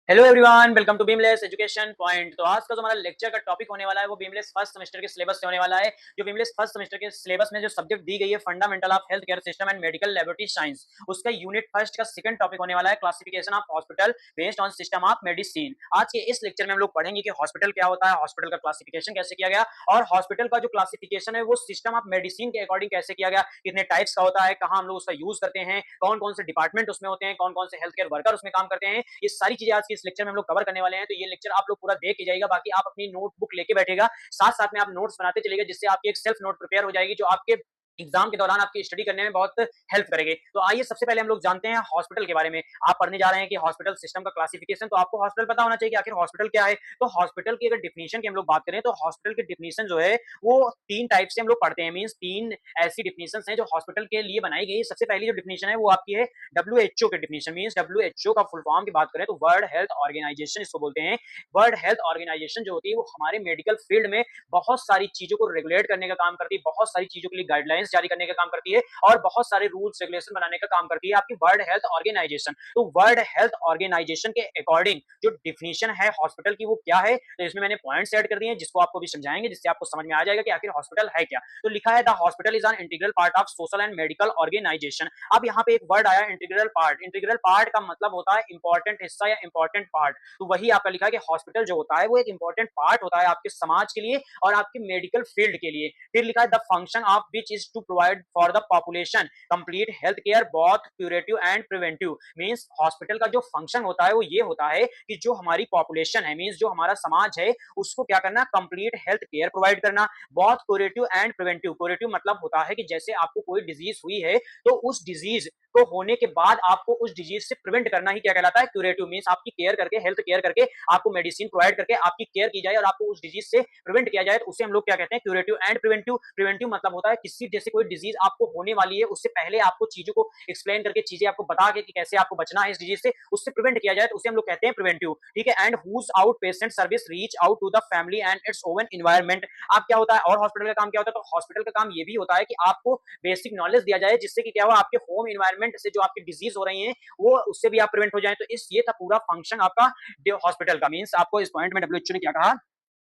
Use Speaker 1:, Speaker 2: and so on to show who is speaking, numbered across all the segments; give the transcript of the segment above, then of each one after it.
Speaker 1: Hello everyone, welcome to Beamless Education Point. तो आज का जो हमारा लेक्चर का टॉपिक होने वाला है वो बीमलेस फर्स्ट सेमेस्टर के सिलेबस से होने वाला है। जो बीमलेस फर्स्ट सेमेस्टर के सिलेबस में जो सब्जेक्ट दी गई है, fundamental of health care system and medical laboratory science, उसका यूनिट फर्स्ट का सेकंड टॉपिक होने वाला है, classification of hospital based on system of medicine. आज के इस लेक्चर में हम लोग पढ़ेंगे कि हॉस्पिटल क्या होता है, हॉस्पिटल का क्लासिफिकेशन कैसे किया गया, और हॉस्पिटल का जो क्लासिफिकेशन है वो सिस्टम ऑफ मेडिसिन के अकॉर्डिंग कैसे किया गया, कितने टाइप्स का होता है, कहाँ हम लोग उसका यूज करते हैं, कौन कौन से डिपार्टमेंट उसमें होते हैं, कौन कौन से हेल्थ केयर वर्कर उसमें काम करते हैं। ये सारी चीजें आज के इस लेक्चर में हम लोग कवर करने वाले हैं। तो ये लेक्चर आप लोग पूरा देख के जाइएगा, बाकी आप अपनी नोटबुक लेके बैठेगा, साथ साथ में आप नोट्स बनाते चलिएगा, जिससे आपकी एक सेल्फ नोट प्रिपेयर हो जाएगी, जो आपके एग्जाम के दौरान आपकी स्टडी करने में बहुत हेल्प करेंगे। तो आइए सबसे पहले हम लोग जानते हैं हॉस्पिटल के बारे में। आप पढ़ने जा रहे हैं कि हॉस्पिटल सिस्टम का क्लासिफिकेशन, तो आपको हॉस्पिटल पता होना चाहिए कि आखिर हॉस्पिटल क्या है। तो हॉस्पिटल की अगर डिफिनेशन की हम लोग बात करें तो हॉस्पिटल की डिफिनेशन जो है वो तीन टाइप से हम लोग पढ़ते हैं। मींस तीन ऐसी डिफिनेशन हैं जो हॉस्पिटल के लिए बनाई गई। सबसे पहली जो डिफिनेशन है वो आपकी है डब्ल्यू की डिफिनेशन। मींस डब्ल्यू का फुल फॉर्म की बात करें तो वर्ल्ड हेल्थ ऑर्गेनाइजेशन इसको बोलते हैं। वर्ल्ड हेल्थ ऑर्गेनाइजेशन जो होती है वो हमारे मेडिकल फील्ड में बहुत सारी चीजों को रेगुलेट करने का काम करती है, बहुत सारी चीजों के लिए गाइडलाइंस जारी करने का काम करती है, और बहुत सारे रूल्स रेगुलेशन बनाने का काम करती है आपकी वर्ल्ड हेल्थ ऑर्गेनाइजेशन। तो वर्ल्ड हेल्थ ऑर्गेनाइजेशन के अकॉर्डिंग जो डिफिनेशन है हॉस्पिटल की वो क्या है, तो इसमें मैंने पॉइंट्स ऐड कर दिए हैं जिसको आपको भी समझाएंगे, जिससे आपको समझ में आ जाएगा कि आखिर हॉस्पिटल है क्या। तो लिखा है the hospital is an integral part of social and medical organisation. अब यहाँ पे एक वर्ड आया इंटीग्रल पार्ट। इंटीग्रल पार्ट का मतलब होता है इंपॉर्टेंट हिस्सा या इंपॉर्टेंट पार्ट। तो वही आपका लिखा है कि हॉस्पिटल जो होता है वो एक इंपॉर्टेंट पार्ट होता है आपके समाज के लिए और आपके मेडिकल फील्ड के लिए। फिर लिखा है the function of which is to provide for the population complete health care both curative and preventive. Means hospital का जो फंक्शन होता है वो ये होता है कि जो हमारी पॉपुलेशन है, मींस जो हमारा समाज है, उसको क्या करना, कंप्लीट हेल्थ केयर प्रोवाइड करना, बहुत क्यूरेटिव एंड प्रिवेंटिव। क्यूरेटिव मतलब होता है कि जैसे आपको कोई डिजीज हुई है तो उस डिजीज को होने के बाद आपको उस डिजीज से प्रिवेंट करना ही क्या कहलाता है, क्यूरेटिव। मींस आपकी केयर करके, हेल्थ केयर करके, आपको मेडिसिन प्रोवाइड करके आपकी केयर की जाए और आपको उस डिजीज से प्रिवेंट किया जाए, तो उसे हम लोग क्या कहते हैं, क्यूरेटिव एंड प्रिवेंटिव। प्रिवेंटिव मतलब होता है किसी जैसे कोई डिजीज आपको होने वाली है उससे पहले आपको चीजों को एक्सप्लेन करके, चीजें आपको बता के कि कैसे आपको बचना है इस डिजीज से, उससे प्रिवेंट किया जाए, तो उसे हम लोग कहते हैं प्रिवेंटिव। ठीक है। And whose out patient service reach out to the family and its own environment. आप क्या होता है, और हॉस्पिटल का काम क्या होता है, तो हॉस्पिटल का काम ये भी होता है कि आपको बेसिक नॉलेज दिया जाए, जिससे कि क्या हो, आपके होम इन्वायरमेंट से जो आपकी डिजीज हो रही है वो उससे भी आप प्रिवेंट हो जाए। तो इस ये था पूरा फंक्शन आपका हॉस्पिटल का। मींस आपको इस पॉइंट में डब्ल्यूएचओ ने क्या कहा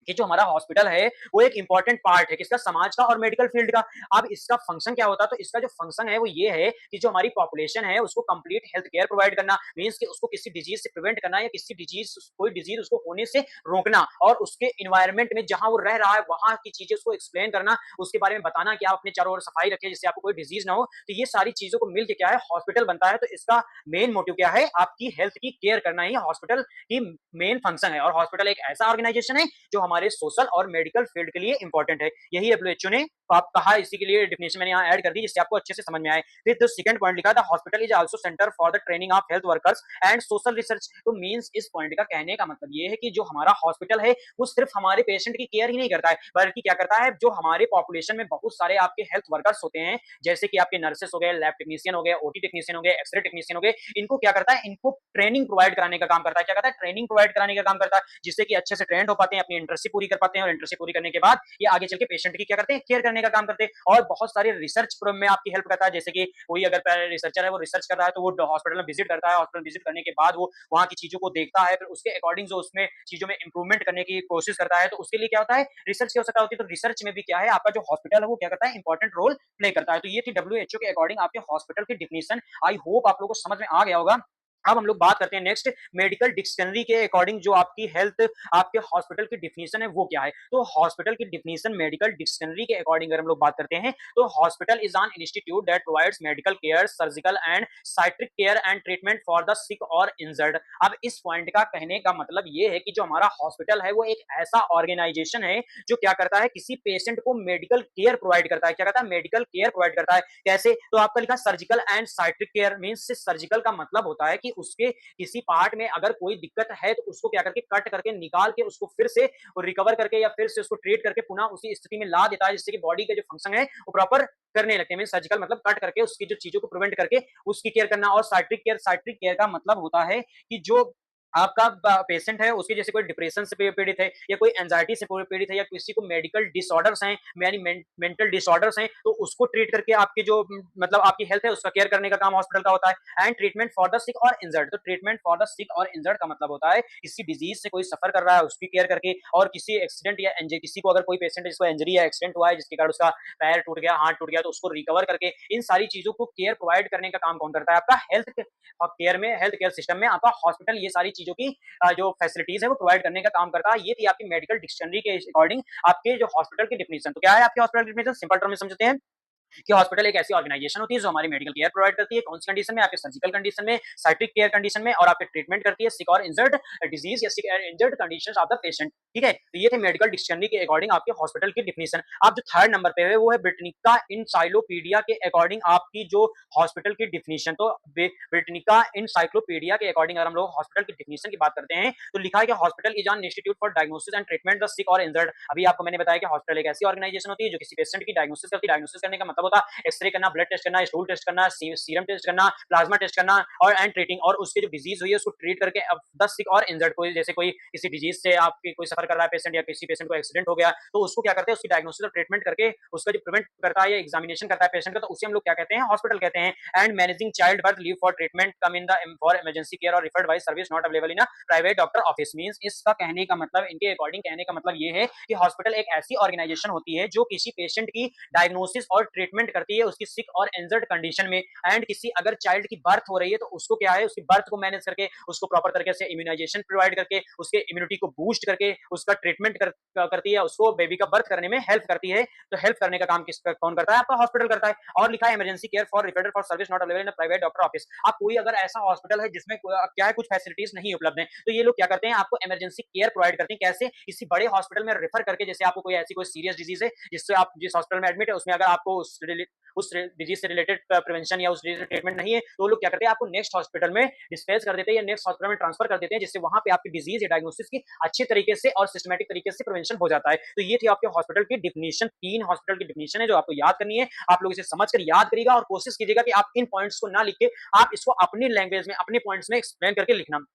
Speaker 1: कि जो हमारा हॉस्पिटल है वो एक इंपॉर्टेंट पार्ट है किसका, समाज का और मेडिकल फील्ड का। अब इसका फंक्शन क्या होता है, तो इसका जो फंक्शन है वो ये है कि जो हमारी पॉपुलेशन है उसको कंप्लीट हेल्थ केयर प्रोवाइड करना, मींस कि उसको किसी डिजीज से प्रिवेंट करना या किसी डिजीज, कोई डिजीज उसको होने से रोकना, और उसके इन्वायरमेंट में जहां वो रह रहा है वहां की चीजें उसको एक्सप्लेन करना, उसके बारे में बताना कि आप अपने चारों ओर सफाई रखें जिससे आपको कोई डिजीज ना हो। तो ये सारी चीजों को मिलकर क्या है, हॉस्पिटल बनता है। तो इसका मेन मोटिव क्या है, आपकी हेल्थ की केयर करना ही हॉस्पिटल की मेन फंक्शन है। और हॉस्पिटल एक ऐसा ऑर्गेनाइजेशन है जो हमारे सोशल और मेडिकल फील्ड के लिए इंपॉर्टेंट है। यही डब्ल्यूएचओ ने आप कहा, इसी के लिए डिफिनेशन मैंने यहाँ ऐड कर दी जिससे आपको अच्छे से समझ में आए। फिर तो सेकंड पॉइंट लिखा था hospital is also centre for the training of health workers and social research. तो मींस इस पॉइंट का कहने का मतलब ये है कि जो हमारा हॉस्पिटल है वो सिर्फ हमारे पेशेंट की केयर ही नहीं करता है, बल्कि क्या करता है, जो हमारे पॉपुलेशन में बहुत सारे आपके हेल्थ वर्कर्स होते हैं, जैसे कि आपके नर्सेस हो गए, लैब टेक्नीशियन हो गए, ओटी टेक्नीशियन हो गए, एक्सरे टेक्नीशियन हो गए, इनको क्या करता है, इनको ट्रेनिंग प्रोवाइड कराने का काम करता है। क्या करता है, ट्रेनिंग प्रोवाइड कराने का काम करता है, जिससे कि अच्छे से ट्रेंड हो पाते हैं, अपनी इंटर्नशिप पूरी कर पाते हैं, और इंटर्नशिप पूरी करने के बाद ये आगे चल के पेशेंट की क्या करते हैं, केयर करने का काम करते हैं। और बहुत सारे रिसर्च में आपकी हेल्प करता है, जैसे कि कोई अगर रिसर्चर है वो रिसर्च कर रहा है तो वो हॉस्पिटल में विजिट करता है, हॉस्पिटल विजिट करने के बाद वो वहां की चीजों को देखता है, फिर उसके अकॉर्डिंग जो उसमें चीजों में इंप्रूवमेंट करने की कोशिश करता है। तो उसके लिए क्या होता है, रिसर्च की आवश्यकता होती है। तो रिसर्च में भी क्या है, आपका जो हॉस्पिटल है वो क्या करता है, इंपॉर्टेंट रोल प्ले करता है। तो ये थी डब्ल्यूएचओ के अकॉर्डिंग आपके हॉस्पिटल की डिफिनेशन। आई होप आप लोगों को समझ में आ गया होगा। अब हम लोग बात करते हैं नेक्स्ट, मेडिकल डिक्शनरी के अकॉर्डिंग जो आपकी हेल्थ, आपके हॉस्पिटल की डिफिनेशन है वो क्या है। तो हॉस्पिटल की डिफिनेशन मेडिकल डिक्शनरी के अकॉर्डिंग अगर हम लोग बात करते हैं तो hospital is an institute that provides medical care, surgical and psychiatric care and treatment for the sick और इंजर्ड। अब इस पॉइंट का कहने का मतलब ये है कि जो हमारा हॉस्पिटल है वो एक ऐसा ऑर्गेनाइजेशन है जो क्या करता है, किसी पेशेंट को मेडिकल केयर प्रोवाइड करता है। क्या करता है, मेडिकल केयर प्रोवाइड करता है। कैसे, तो आपका लिखा surgical and psychiatric care. Means surgical का मतलब होता है कि उसके किसी पार्ट में अगर कोई दिक्कत है तो उसको क्या करके, कट करके निकाल के उसको फिर से रिकवर करके या फिर से उसको ट्रीट करके पुनः उसी स्थिति में ला देता है, जिससे कि बॉडी के जो फंक्शन है वो प्रॉपर करने लगते हैं। सर्जिकल मतलब कट करके उसकी जो चीजों को प्रिवेंट करके उसकी केयर करना। और साइट्रिक केयर, साइट्रिक केयर का मतलब होता है कि जो आपका पेशेंट है, उसके जैसे कोई डिप्रेशन से पीड़ित है या कोई एंजाइटी से पीड़ित है या किसी को मेडिकल डिसऑर्डर्स हैं, यानी मेंटल डिसऑर्डर्स हैं, तो उसको ट्रीट करके आपकी जो मतलब आपकी हेल्थ है उसका केयर करने का काम हॉस्पिटल का होता है। And treatment for the sick और इंजर्ड, तो ट्रीटमेंट फॉर द सिक और इंजर्ड का मतलब होता है किसी डिजीज से कोई सफर कर रहा है उसकी केयर करके, और किसी एक्सीडेंट या किसी को अगर कोई पेशेंट जिसको इंजरी या एक्सीडेंट हुआ है जिसके कारण उसका पैर टूट गया, हाथ टूट गया, तो उसको रिकवर करके इन सारी चीजों को केयर प्रोवाइड करने का काम कौन करता है? आपका हेल्थ केयर सिस्टम में आपका हॉस्पिटल ये सारी चीजों की जो फैसिलिटीज है वो प्रोवाइड करने का काम करता है। ये थी आपकी मेडिकल डिक्शनरी के अकॉर्डिंग आपके जो हॉस्पिटल की डिफिनेशन। तो क्या है आपके हॉस्पिटल की डिफिनेशन? सिंपल टर्म में समझते हैं कि हॉस्पिटल एक ऐसी ऑर्गेनाइजेशन होती है जो हमारी मेडिकल केयर प्रोवाइड करती है। कौन सी कंडीशन में? आपके सर्जिकल कंडीशन में, साइक्लिक केयर कंडीशन में, और आपके ट्रीटमेंट करती है सिक और इंजर्ड डिजीज या सिक और injured conditions of the patient. ठीक है, तो ये थे मेडिकल डिक्शनरी के अकॉर्डिंग आपके हॉस्पिटल की डिफिनेशन। आप जो थर्ड नंबर पे है वो है ब्रिटानिका इनसाइक्लोपीडिया के अकॉर्डिंग आपकी जो हॉस्पिटल की डिफिनेशन। तो ब्रिटानिका इनसाइक्लोपीडिया के अकॉर्डिंग अगर हम लोग हॉस्पिटल की डिफिनेशन की बात करते हैं तो लिखा है कि hospital is an institute for diagnosis and treatment the sick और इंजर्ड। अभी आपको मैंने बताया कि हॉस्पिटल एक ऐसी ऑर्गेनाइजेशन होती है जो किसी पेशेंट की डायग्नोसिस करती है। डायग्नोसिस करने का मतलब होता है एक्सरे करना, ब्लड टेस्ट करना, स्टूल टेस्ट करना, सीरम टेस्ट करना, प्लाज्मा टेस्ट करना, और एंड ट्रीटिंग, और उसके जो डिजीज हुई है उसको ट्रीट करके अब द सिक और इंजर्ड, कोई जैसे कोई किसी डिजीज से आपकी कोई सफर कर रहा है पेशेंट या किसी पेशेंट को एक्सीडेंट हो गया तो उसको क्या करते हैं? उसकी डायग्नोसिस और ट्रीटमेंट करके उसका जो प्रिवेंट करता है या एग्जामिनेशन करता है पेशेंट का, तो उसे हम लोग क्या कहते हैं? हॉस्पिटल कहते हैं। And managing child birth leave for treatment come in the for emergency care और referred by service not available in a private doctor office. Means इसका कहने का मतलब, इनके अकॉर्डिंग कहने का मतलब ये है कि हॉस्पिटल एक ऐसी ऑर्गेनाइजेशन होती है जो किसी पेशेंट की डायग्नोसिस और ट्रीटमेंट करती है उसकी सिक और इंजर्ड कंडीशन में। एंड किसी अगर चाइल्ड की बर्थ हो रही है तो उसको क्या है? उसकी बर्थ को मैनेज करके उसको प्रॉपर तरीके से इम्यूनाइजेशन प्रोवाइड करके उसके इम्यूनिटी को बूस्ट करके उसका ट्रीटमेंट करती है, उसको बेबी का बर्थ करने में हेल्प करती है। तो हेल्प करने का काम किसका कौन करता है? आपका हॉस्पिटल करता है। और लिखा है emergency care for referred for service not available in private doctor office. आप कोई अगर ऐसा हॉस्पिटल है जिसमें क्या है कुछ फैसिलिटीज नहीं उपलब्ध है तो ये लोग क्या करते हैं? आपको इमरजेंसी केयर प्रोवाइड करते हैं। कैसे? किसी बड़े हॉस्पिटल में रेफर करके, जैसे आपको कोई ऐसी कोई सीरियस डिजीज है जिससे आप जिस हॉस्पिटल में एडमिट है उसमें अगर आपको उस डिजीज से रिलेटेड प्रिवेंशन या उस डिजीज ट्रीटमेंट नहीं है तो लोग क्या करते हैं? आपको नेक्स्ट हॉस्पिटल में डिस्पैच कर देते हैं या नेक्स्ट हॉस्पिटल में ट्रांसफर कर देते हैं, जिससे वहां पे आपकी डिजीज या डायग्नोसिस की अच्छे तरीके से और सिस्टमेटिक तरीके से प्रिवेंशन हो जाता है। तो ये थी आपके हॉस्पिटल की डिफिनेशन। 3 हॉस्पिटल की डिफिनेशन है जो आपको याद करनी है। आप लोग इसे समझकर याद करिएगा और कोशिश कीजिएगा कि आप इन पॉइंट्स को ना लिख के आप इसको अपनी लैंग्वेज में अपने पॉइंट्स में एक्सप्लेन करके लिखना।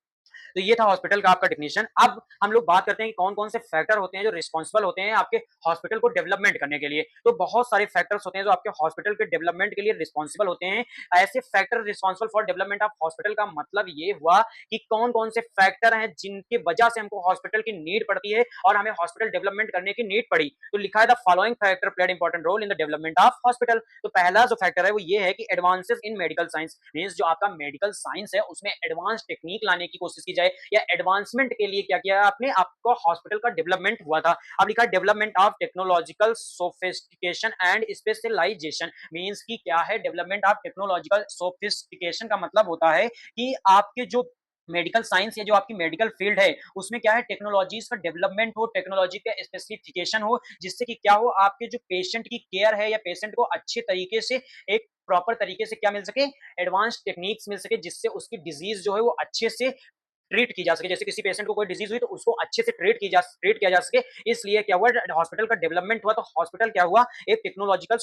Speaker 1: तो ये था हॉस्पिटल का आपका डेफिनेशन। अब हम लोग बात करते हैं कि कौन-कौन से फैक्टर होते हैं जो रिस्पांसिबल होते हैं आपके हॉस्पिटल को डेवलपमेंट करने के लिए। तो बहुत सारे फैक्टर्स होते हैं जो आपके हॉस्पिटल के डेवलपमेंट के लिए रिस्पांसिबल होते हैं। ऐसे factor responsible for development of hospital का मतलब ये हुआ कि कौन-कौन से फैक्टर हैं जिनकी वजह से हमको हॉस्पिटल की नीड पड़ती है और हमें हॉस्पिटल डेवलपमेंट करने की नीड पड़ी। तो लिखा है the following factor played important role in the development of hospital. तो पहला जो फैक्टर है वो ये है कि advances in medical science. Means जो आपका मेडिकल साइंस है उसमें एडवांस टेक्निक लाने की कोशिश की जाए या एडवांसमेंट के लिए क्या किया आपने? आपको हॉस्पिटल का डेवलपमेंट हुआ था। अब लिखा है development of technological sophistication and specialisation. Means की क्या है? डेवलपमेंट ऑफ टेक्नोलॉजिकल सोफिस्टिकेशन का मतलब होता है कि आपके जो मेडिकल साइंस या जो आपकी मेडिकल फील्ड है उसमें क्या है? टेक्नोलॉजीज का डेवलपमेंट हो, टेक्नोलॉजी का स्पेसिफिकेशन हो, जिससे कि क्या हो? आपके जो पेशेंट की केयर है या पेशेंट को अच्छे तरीके से एक प्रॉपर तरीके से क्या मिल सके? एडवांस टेक्निक्स मिल सके, जिससे उसकी डिजीज जो है वो अच्छे से ट्रीट की जा सके। जैसे किसी पेशेंट को कोई डिजीज हुई तो उसको अच्छे से ट्रीट किया जा सके। इसलिए क्या हुआ? हॉस्पिटल का डेवलपमेंट हुआ। तो हॉस्पिटल क्या हुआ? एक टेक्नोलॉजिकल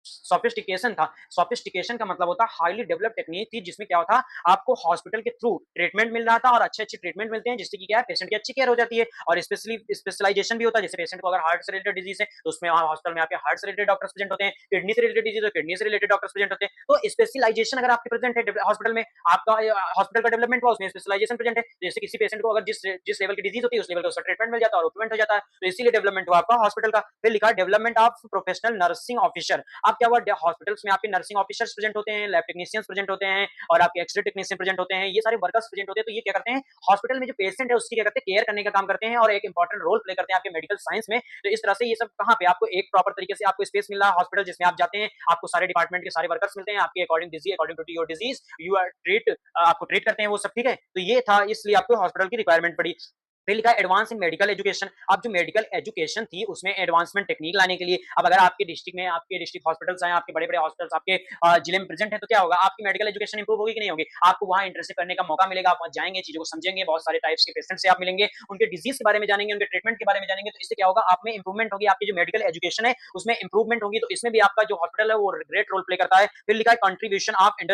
Speaker 1: सोफिस्टिकेशन था। सोफिस्टिकेशन का मतलब होता है हाईली डेवलप टेक्निक थी जिसमें क्या होता? आपको हॉस्पिटल के थ्रू ट्रीटमेंट मिल रहा था और अच्छे-अच्छे ट्रीटमेंट मिलते हैं जिससे कि क्या है? पेशेंट की अच्छी केयर हो जाती है। और स्पेशलाइजेशन भी होता है। जैसे पेशेंट को अगर हार्ट से रिलेटेड डिजीज है तो उसमें हॉस्पिटल में आपके हार्ट से रिलेटेड डॉक्टर्स प्रेजेंट होते हैं। किडनी से रिलेटेड डिजीज है, किडनी से रिलेटेड डॉक्टर्स प्रेजेंट होते हैं। तो स्पेशलाइजेशन अगर आपके प्रेजेंट है हॉस्पिटल में, आपका हॉस्पिटल का डेवलपमेंट हुआ, उसमें स्पेशलाइजेशन प्रेजेंट है। जैसे किसी पेशेंट को अगर जिस लेवल की डिजीज होती है उस लेवल का उसका ट्रीटमेंट मिल जाता है और इक्विपमेंट हो जाता है। तो इसीलिए डेवलपमेंट हुआ आपका हॉस्पिटल का। फिर लिखा है development of professional nursing officer. अब क्या हुआ? हॉस्पिटल्स में आपके नर्सिंग ऑफिसर्स प्रेजेंट होते हैं, लैब टेक्नीशियंस प्रेजेंट होते हैं और आपके एक्सरे टेक्नीशियन प्रेजेंट होते हैं। ये सारे वर्कर्स प्रेजेंट होते हैं। तो ये क्या करते हैं? हॉस्पिटल में जो पेशेंट है उसकी क्या करते हैं? केयर करने का काम करते हैं और एक इंपॉर्टेंट रोल प्ले करते हैं आपके मेडिकल साइंस में। तो इस तरह से ये सब कहाँ पे आपको एक प्रॉपर तरीके से आपको स्पेस मिल रहा है हॉस्पिटल जिसमें आप जाते हैं, आपको सारे डिपार्टमेंट के सारे वर्कर्स मिलते हैं, आपके according to your disease you are treat आपको ट्रीट करते हैं वो सब। ठीक है, तो ये था, इसलिए आपको हॉस्पिटल की रिक्वायरमेंट पड़ी। फिर लिखा है एडवांस इन मेडिकल एजुकेशन। अब जो मेडिकल एजुकेशन थी उसमें एडवांसमेंट टेक्निक लाने के लिए, अब अगर आपके डिस्ट्रिक्ट में आपके डिस्ट्रिक्ट हॉस्पिटल्स हैं, आपके बड़े-बड़े हॉस्पिटल्स आपके जिले में प्रेजेंट है, तो क्या होगा, आपकी मेडिकल एजुकेशन इंप्रूव होगी कि नहीं होगी? आपको वहाँ इंटर्नशिप करने का मौका मिलेगा, आप वहाँ जाएँगे, चीज़ों को समझेंगे, बहुत सारे टाइप्स के पेशेंट से आप मिलेंगे, उनके डिजीज़ के बारे में जानेंगे, उनके ट्रीटमेंट के बारे में जानेंगे, तो इससे क्या होगा, आप में इंप्रूवमेंट होगी, आपकी जो मेडिकल एजुकेशन है उसमें इंप्रूवमेंट होगी, तो इसमें भी आपका जो हॉस्पिटल है वो ग्रेट रोल प्ले करता है। फिर लिखा है कंट्रीब्यूशन ऑफ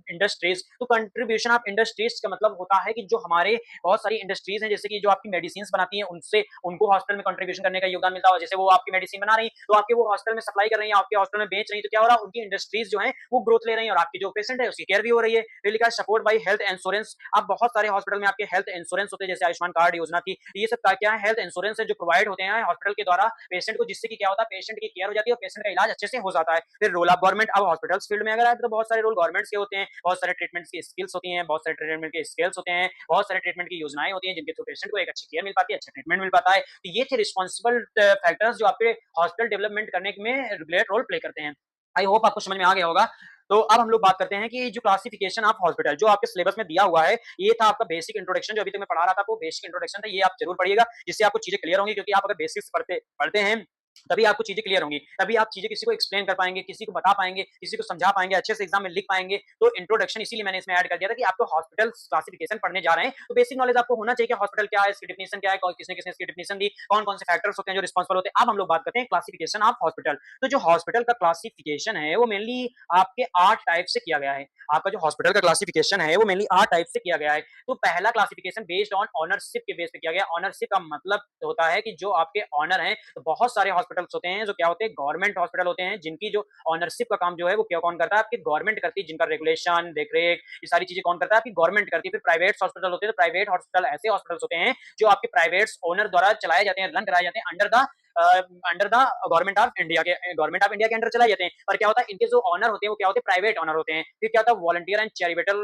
Speaker 1: इंडस्ट्रीज। तो कंट्रीब्यूशन ऑफ इंडस्ट्रीज का मतलब होता है कि जो हमारे बहुत सारी इंडस्ट्रीज हैं, जैसे कि जो आपकी मेडिसिन बनाती हैं, उनसे उनको हॉस्पिटल में कंट्रीब्यूशन करने का योगदान मिलता है। जैसे वो आपकी मेडिसिन बना रही तो आपके वो हॉस्पिटल में सप्लाई कर रही है, आपके हॉस्पिटल में बेच रही है, तो क्या हो रहा है, उनकी इंडस्ट्रीज जो है वो ग्रोथ ले रही है और आपकी जो पेशेंट है उसकी केयर भी हो रही है। फिर लिखा है सपोर्ट बाई हेल्थ इंश्योरेंस। अब बहुत सारे हॉस्पिटल में आपके हेल्थ इंश्योरेंस होते हैं, जैसे आयुष्मान कार्ड योजना थी, ये सब क्या है, हेल्थ इंश्योरेंस है जो प्रोवाइड होते हैं हॉस्पिटल के द्वारा पेशेंट को, जिससे कि क्या होता है, पेशेंट की केयर हो जाती है और पेशेंट का इलाज अच्छे से हो जाता है। फिर रोल ऑफ गवर्नमेंट। अब हॉस्पिटल्स फील्ड में अगर आए तो बहुत सारे रोल गवर्नमेंट के होते हैं, बहुत सारे ट्रीटमेंट की स्किल्स होती हैं, बहुत सारे ट्रीटमेंट के स्किल्स होते हैं, बहुत सारे ट्रीटमेंट की योजनाएं होती हैं जिनके थ्रू पेशेंट को एक अच्छी केयर मिल पाती है, अच्छा ट्रीटमेंट मिल पाता है। तो ये थे रिस्पॉन्सिबल फैक्टर्स जो आपके हॉस्पिटल डेवलपमेंट करने में रेगुलेट रोल प्ले करते हैं। आई होप आपको समझ में आ गया होगा। तो अब हम लोग बात करते हैं कि जो क्लासिफिकेशन ऑफ हॉस्पिटल जो आपके सिलेबस में दिया हुआ है, ये था आपका बेसिक इंट्रोडक्शन, जो अभी तक मैं पढ़ा रहा था, वो बेसिक इंट्रोडक्शन था, ये आप जरूर पढ़िएगा, जिससे आपको चीजें क्लियर होंगी, क्योंकि आप अगर बेसिक्स पढ़ते पढ़ते हैं तभी आपको चीजें क्लियर होंगी, तभी आप चीजें किसी को एक्सप्लेन कर पाएंगे, किसी को बता पाएंगे, किसी को समझा पाएंगे, अच्छे से एग्जाम में लिख पाएंगे। तो इंट्रोडक्शन इसीलिए मैंने इसमें ऐड कर दिया था कि आपको हॉस्पिटल क्लासिफिकेशन पढ़ने जा रहे हैं तो बेसिक नॉलेज आपको होना चाहिए कि हॉस्पिटल क्या है, इसकी डिफिनेशन क्या है, किसने किसने इसकी डिफिनेशन दी, कौन कौन से फैक्टर्स होते हैं जो रिस्पॉन्सिबल होते हैं। अब हम लोग बात करते हैं क्लासिफिकेशन ऑफ हॉस्पिटल। तो जो हॉस्पिटल का क्लासिफिकेशन है वो मेनली आपके 8 टाइप से किया गया है। आपका जो हॉस्पिटल का क्लासिफिकेशन है वो मेनली 8 टाइप से किया गया है। तो पहला क्लासिफिकेशन बेस्ड ऑन ऑनरशिप के बेस पे किया गया। ऑनरशिप का मतलब होता है कि जो आपके ऑनर हैं, तो बहुत सारे हॉस्पिटल्स होते हैं जो क्या होते हैं, गवर्नमेंट हॉस्पिटल होते हैं, जिनकी जो ऑनरशिप का काम जो है वो क्या कौन करता है, आपकी गवर्नमेंट करती है, जिनका रेगुलेशन देखरेख ये सारी चीजें कौन करता है, आपकी गवर्नमेंट करती है। फिर प्राइवेट हॉस्पिटल होते हैं, तो प्राइवेट हॉस्पिटल ऐसे हॉस्पिटल्स होते हैं जो आपके प्राइवेट ओनर द्वारा चलाए जाते हैं, रन कराए जाते हैं under the government of India के अंडर चलाए जाते हैं। पर क्या होता है, इनके जो ऑनर होते हैं वो क्या होते हैं, प्राइवेट ऑनर होते हैं। फिर क्या होता है, वॉलंटियर एंड चैरिटेबल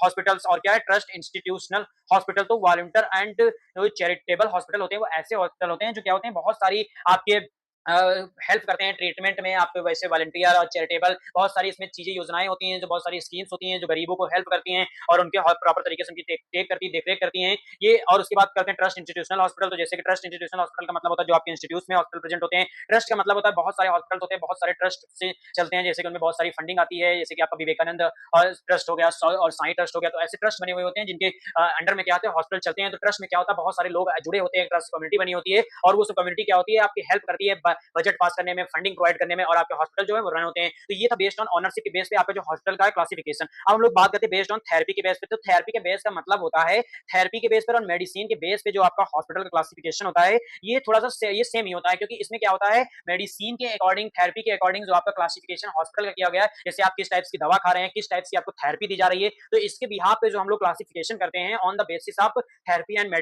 Speaker 1: हॉस्पिटल्स, और क्या है, ट्रस्ट इंस्टीट्यूशनल हॉस्पिटल। तो वॉलंटियर एंड चैरिटेबल हॉस्पिटल होते हैं, वो ऐसे हॉस्पिटल होते हैं जो क्या होते हैं, बहुत सारी आपके हेल्प करते हैं ट्रीटमेंट में। आपके वैसे वॉलंटियर और चैरिटेबल बहुत सारी इसमें चीजें योजनाएं होती हैं, जो बहुत सारी स्कीम्स होती हैं जो गरीबों को हेल्प करती हैं और उनके प्रॉपर तरीके से उनकी टेक करती देखरेख करती हैं ये। और उसकी बात करते हैं ट्रस्ट इंस्टीट्यूशनल हॉस्पिटल। तो जैसे कि ट्रस्ट इंस्टीट्यूशनल हॉस्पिटल का मतलब होता है जो आपके इंस्टीट्यूट में हॉस्पिटल प्रेजेंट होते हैं। ट्रस्ट का मतलब होता है बहुत सारे हॉस्पिटल होते हैं, बहुत सारे ट्रस्ट से चलते हैं, जैसे कि उनमें बहुत सारी फंडिंग आती है, जैसे कि आपका विवेकानंद और ट्रस्ट हो गया और साई ट्रस्ट हो गया। तो ऐसे ट्रस्ट बने हुए होते हैं जिनके अंडर में क्या होता है, हॉस्पिटल चलते हैं। तो ट्रस्ट में क्या होता है, बहुत सारे लोग जुड़े होते हैं, ट्रस्ट कम्युनिटी बनी होती है, और वो सब कम्युनिटी क्या होती है, आपकी हेल्प करती है बजट पास करने में, फंडिंग प्रोवाइड करने में, और आपके हॉस्पिटल जो है वो रन होते हैं। तो ये था बेस्ड ऑन ऑनरशिप के बेस पे आपका जो हॉस्पिटल का है क्लासिफिकेशन। अब हम लोग बात करते हैं बेस्ड ऑन थेरेपी के बेस पे। तो थेरेपी के बेस का मतलब होता है, थेरेपी के बेस पर और मेडिसिन के बेस पे जो आपका हॉस्पिटल का क्लासिफिकेशन होता है, ये थोड़ा सा ये सेम ही होता है, क्योंकि इसमें क्या होता है, मेडिसिन के अकॉर्डिंग, थेरेपी के अकॉर्डिंग जो आपका क्लासिफिकेशन हॉस्पिटल का किया गया है, जैसे आप किस टाइप्स की दवा खा रहे हैं, किस टाइप्स की आपको थेरेपी दी जा रही है, तो इसके बिहाफ पे जो हम लोग क्लासिफिकेशन करते हैं on the basis of therapy and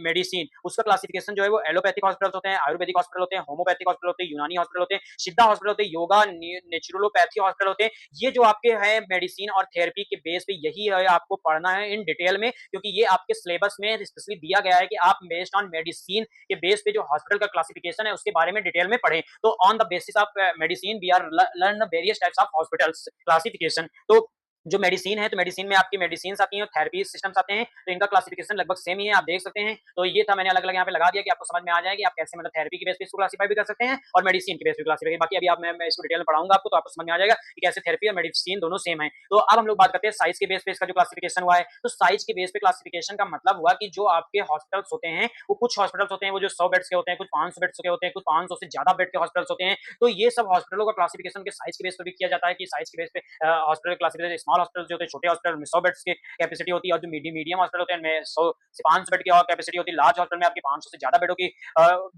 Speaker 1: medicine, उसका क्लासिफिकेशन जो है वो एलोपैथिक हॉस्पिटल होते हैं, आयुर्वेदिक हॉस्पिटल होते हैं, होम्योपैथिक हॉस्पिटल होते हैं, यूनानी हॉस्पिटल होते हैं, सिद्धा हॉस्पिटल होते हैं, योगा नेचुरोपैथी हॉस्पिटल होते हैं। ये जो आपके हैं मेडिसिन और थेरेपी के बेस पे, यही है आपको पढ़ना है इन डिटेल में, क्योंकि ये आपके सिलेबस में स्पेशली दिया गया है कि आप बेस्ड ऑन मेडिसिन के बेस पे जो हॉस्पिटल का क्लासिफिकेशन है उसके बारे में डिटेल में पढ़ें। तो on the basis of medicine we are learn various types of hospitals classification. तो जो मेडिसिन है, तो मेडिसिन में आपकी मेडिसिन आती हैं, थेरेपी सिस्टम्स आते हैं, तो इनका क्लासिफिकेशन लगभग सेम ही है, आप देख सकते हैं। तो ये था, मैंने अलग अलग यहाँ पे लगा दिया कि आपको समझ में आ जाए कि आप कैसे मतलब थेरेपी के बेस पे इसको क्लासिफाई भी कर सकते हैं और मेडिसिन के बेस पे क्लासिफाई। बाकी अभी मैं इसको डिटेल में पढ़ाऊंगा आपको, तो आपको समझ में आ जाएगा कि कैसे थेरेपी और मेडिसिन दोनों सेम है। तो अब हम लोग बात करते हैं साइज के बेस पे इसका जो क्लासिफिकेशन हुआ है। तो साइज के बेस पे क्लासिफिकेशन का मतलब हुआ कि जो आपके हॉस्पिटल्स होते हैं, वो कुछ हॉस्पिटल्स होते हैं वो जो 100 बेड्स के होते हैं, कुछ 500 बेड्स के होते हैं, कुछ 500 से ज्यादा बेड के हॉस्पिटल्स होते हैं। तो ये सब हॉस्पिटलों का क्लासिफिकेशन के साइज के बेस पे भी किया जाता है कि साइज के बेस पे हॉस्पिटल क्लासिफिकेशन, स्मॉल हॉस्पिटल जो होते हैं, छोटे हॉस्पिटल में 100 बेड्स की कैपेसिटी होती है, और जो मीडियम हॉस्पिटल होते हैं उनमें 100 से 500 बेड की और कैपेसिटी होती है। लार्ज हॉस्पिटल में आपकी 500 से ज्यादा बेडों की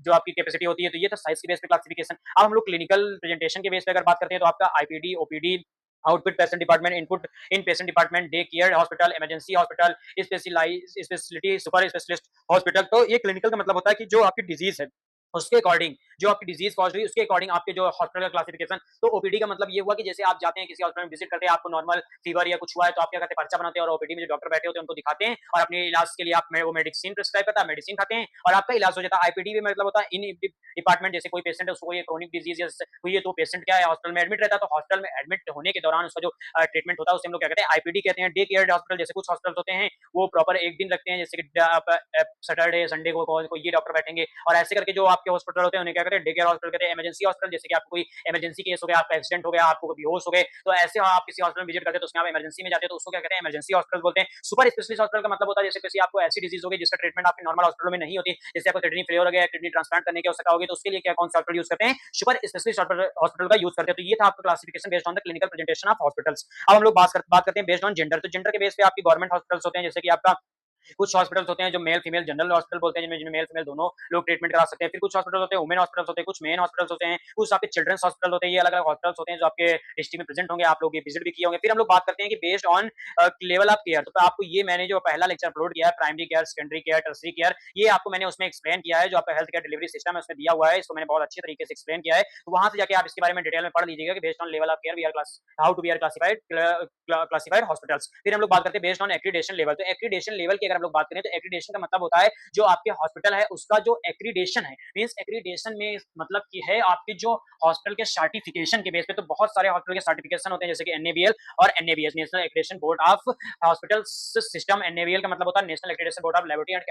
Speaker 1: जो आपकी कैपेसिटी होती है। तो ये था साइज के बेस पे क्लासिफिकेशन। अब हम लोग क्लिनिकल प्रेजेंटेशन के बेस पे अगर बात करते हैं, तो आपका IPD, OPD, output patient department, input इन patient department, day care hospital, emergency hospital, speciality super specialist hospital. तो ये क्लिनिकल का मतलब होता है कि जो आपकी डिजीज है उसके अकॉर्डिंग जो आपकी डिजीज कॉज हुई उसके अकॉर्डिंग आपके जो हॉस्पिटल का क्लासिफिकेशन। तो ओपीडी का मतलब ये हुआ कि जैसे आप जाते हैं किसी हॉस्पिटल में विजिट करते हैं, आपको नॉर्मल फीवर या कुछ हुआ है तो आप क्या करते हैं, पर्चा बनाते हैं और ओपीडी में जो डॉक्टर बैठे होते हैं उनको दिखाते हैं और अपने इलाज के लिए आप वो मेडिसिन प्रिस्क्राइब करता है, मेडिसिन खाते हैं और आपका इलाज हो जाता है। आईपीडी में मतलब होता है इन डिपार्टमेंट, जैसे कोई पेशेंट है उसको कोई क्रोनिक डिजीज हुई है तो पेशेंट क्या है हॉस्पिटल में एडमिट रहता है, तो हॉस्पिटल में एडमिट होने के दौरान उसका जो ट्रीटमेंट होता है उसे हम लोग क्या कहते हैं, आईपीडी कहते हैं। डे केयर हॉस्पिटल, जैसे कुछ हॉस्पिटल होते हैं वो प्रॉपर एक दिन रखते हैं, जैसे कि आप सैटरडे संडे को ये डॉक्टर बैठेंगे और ऐसे करके जो आपके हॉस्पिटल होते हैं उन्हें क्या कहते हैं, डे केयर हॉस्पिटल कहते हैं। इमरजेंसी हॉस्पिटल, जैसे कि आपको कोई इमरजेंसी केस हो गया, आपका एक्सीडेंट हो गया, आपको बेहोश हो गए, तो ऐसे आप किसी हॉस्पिटल में विजिट करते हैं तो उसमें आप इमरजेंसी में जाते हैं तो उसको क्या कहते हैं, इमरजेंसी हॉस्पिटल बोलते हैं। सुपर स्पेशलिस्ट हॉस्पिटल का मतलब होता है जैसे किसी आपको ऐसी डिजीज हो गई जिसका ट्रीटमेंट आपके नॉर्मल हॉस्पिटल में नहीं होती, जैसे आपको किडनी फेलियर हो गया, किडनी ट्रांसप्लांट करने की आवश्यकता होगी, तो उसके लिए क्या कौन सा हॉस्पिटल यूज करते हैं, सुपर स्पेशलिस्ट हॉस्पिटल का यूज करते हैं। तो ये था आपका classification based on the clinical presentation of hospitals. अब हम लोग बात करते हैं बेस्ड ऑन जेंडर। तो जेंडर के बेस पे आपकी गवर्नमेंट हॉस्पिटल्स होते हैं, जैसे कि आपका कुछ हॉस्पिटल्स होते हैं जो मेल फीमेल जनरल हॉस्पिटल बोलते हैं, जिनमें मेल फीमेल दोनों लोग ट्रीटमेंट करा सकते हैं। फिर कुछ हॉस्पिटल होते हैं वुमेन हॉस्पिटल्स होते हैं, कुछ मेन हॉस्पिटल्स होते हैं, कुछ आपके चिल्ड्रंस हॉस्पिटल होते हैं। ये अलग अलग हॉस्पिटल्स होते हैं जो आपके डिस्ट्रिक्ट में प्रेजेंट होंगे, आप लोग ये विजिट भी किए होंगे। फिर हम लोग बात करते हैं कि based on level of care, तो आपको ये मैंने जो पहला लेक्चर अपलोड किया है primary care, secondary care, tertiary care, ये आपको मैंने उसमें एक्सप्लेन किया है, जो आपका हेल्थ केयर डिलीवरी सिस्टम है उसमें दिया हुआ है, इसको मैंने बहुत अच्छे तरीके से एक्सप्लेन किया है। तो वहां से जाके आप इसके बारे में डिटेल में पढ़ लीजिएगा कि based on level of care we are class how to be are classified hospitals. फिर हम लोग बात करते हैं बेस्ड ऑन एक्रीडेशन लेवल। तो एक्रीडेशन लेवल की अगर हम लोग बात करें तो एक्रीडेशन का मतलब होता है जो आपके हॉस्पिटल है उसका जो एक्रीडेशन है, मींस एक्रीडेशन में मतलब की है आपकी जो हॉस्पिटल के सर्टिफिकेशन के बेस पे। तो बहुत सारे हॉस्पिटल के सर्टिफिकेशन होते हैं जैसे कि एनएबीएल और NABS, national accreditation board of hospital system. NABL का मतलब होता है national accreditation board of laboratory and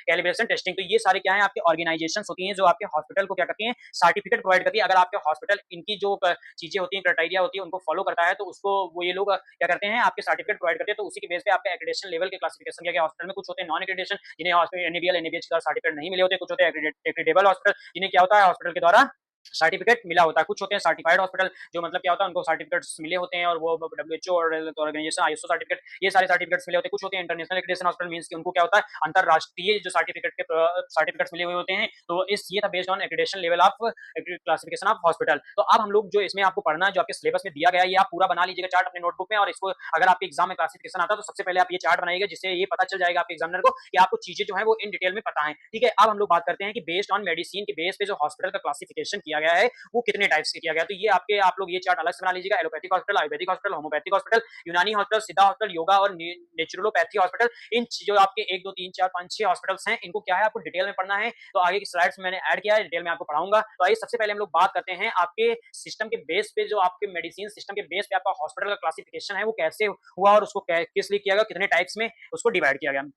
Speaker 1: calibration testing. तो ये सारे क्या है आपके ऑर्गेनाइजेशंस होती हैं जो आपके हॉस्पिटल को क्या करती हैं, सर्टिफिकेट प्रोवाइड करती है। अगर आपके हॉस्पिटल इनकी जो चीजें होती हैं, क्राइटेरिया होती है, उनको फॉलो करता है तो उसको वो ये लोग क्या करते हैं, आपके सर्टिफिकेट प्रोवाइड करते हैं। तो उसी के बेस पे आपका एक्रीडेशन लेवल के क्लासिफिकेशन किया गया। हॉस्पिटल में कुछ होते हैं नॉन एक्रीडेशन, जिन्हें एनएबीएल एनएबीएच का सर्टिफिकेट नहीं मिले होते, कुछ होते हैं एक्रीडेबल हॉस्पिटल जिन्हें क्या होता है हॉस्पिटल के द्वारा सर्टिफिकेट मिला होता है, कुछ होते हैं सर्टिफाइड हॉस्पिटल जो मतलब क्या होता है उनको सर्टिफिकेट्स मिले होते हैं और वो डब्ल्यूएचओ और ऑर्गेनाइजेशन आईएसओ सर्टिफिकेट, ये सारे सर्टिफिकेट्स मिले होते हैं। कुछ होते हैं इंटरनेशनल एक्रीडेशन हॉस्पिटल, मींस कि उनको क्या होता है अंतरराष्ट्रीय जो सर्टिफिकेट्स मिले हुए होते हैं। तो इस ये था based on accreditation level of classification of hospital. तो अब हम लोग जो इसमें आपको पढ़ना है, जो आपके सिलेबस में दिया गया है, ये आप पूरा बना लीजिएगा चार्ट अपने नोटबुक में, और इसको अगर आपके एग्जाम में क्लासिफिकेशन आता है तो सबसे पहले आप ये चार्ट बनाइएगा, जिससे ये पता चल जाएगा आपके एग्जामिनर को कि आपको चीजें जो है वो इन डिटेल में पता है। ठीक है, अब हम लोग बात करते हैं कि बेस्ड ऑन मेडिसिन के बेस पे जो हॉस्पिटल का क्लासिफिकेशन किया गया है वो कितने टाइप्स के किया गया। तो ये आपके आप लोग ये चार्ट अलग से बना लीजिएगा। Allopathic hospital, Ayurvedic hospital, homeopathic hospital, यूनानी हॉस्पिटल, सिद्धा हॉस्पिटल, योगा और नेचुरोपैथी हॉस्पिटल, इन जो आपके 1 2 3 4 5 6 हॉस्पिटल्स हैं, इनको क्या है आपको डिटेल में पढ़ना है। तो आगे की स्लाइड्स में मैंने ऐड किया है, डिटेल में आपको पढ़ाऊंगा। तो आइए सबसे पहले हम लोग बात करते हैं आपके सिस्टम के बेस पे, जो आपके मेडिसिन सिस्टम के बेस पे आपका हॉस्पिटल का क्लासिफिकेशन है वो कैसे हुआ और उसको किस लिए किया गया, कितने टाइप्स में उसको डिवाइड किया गया।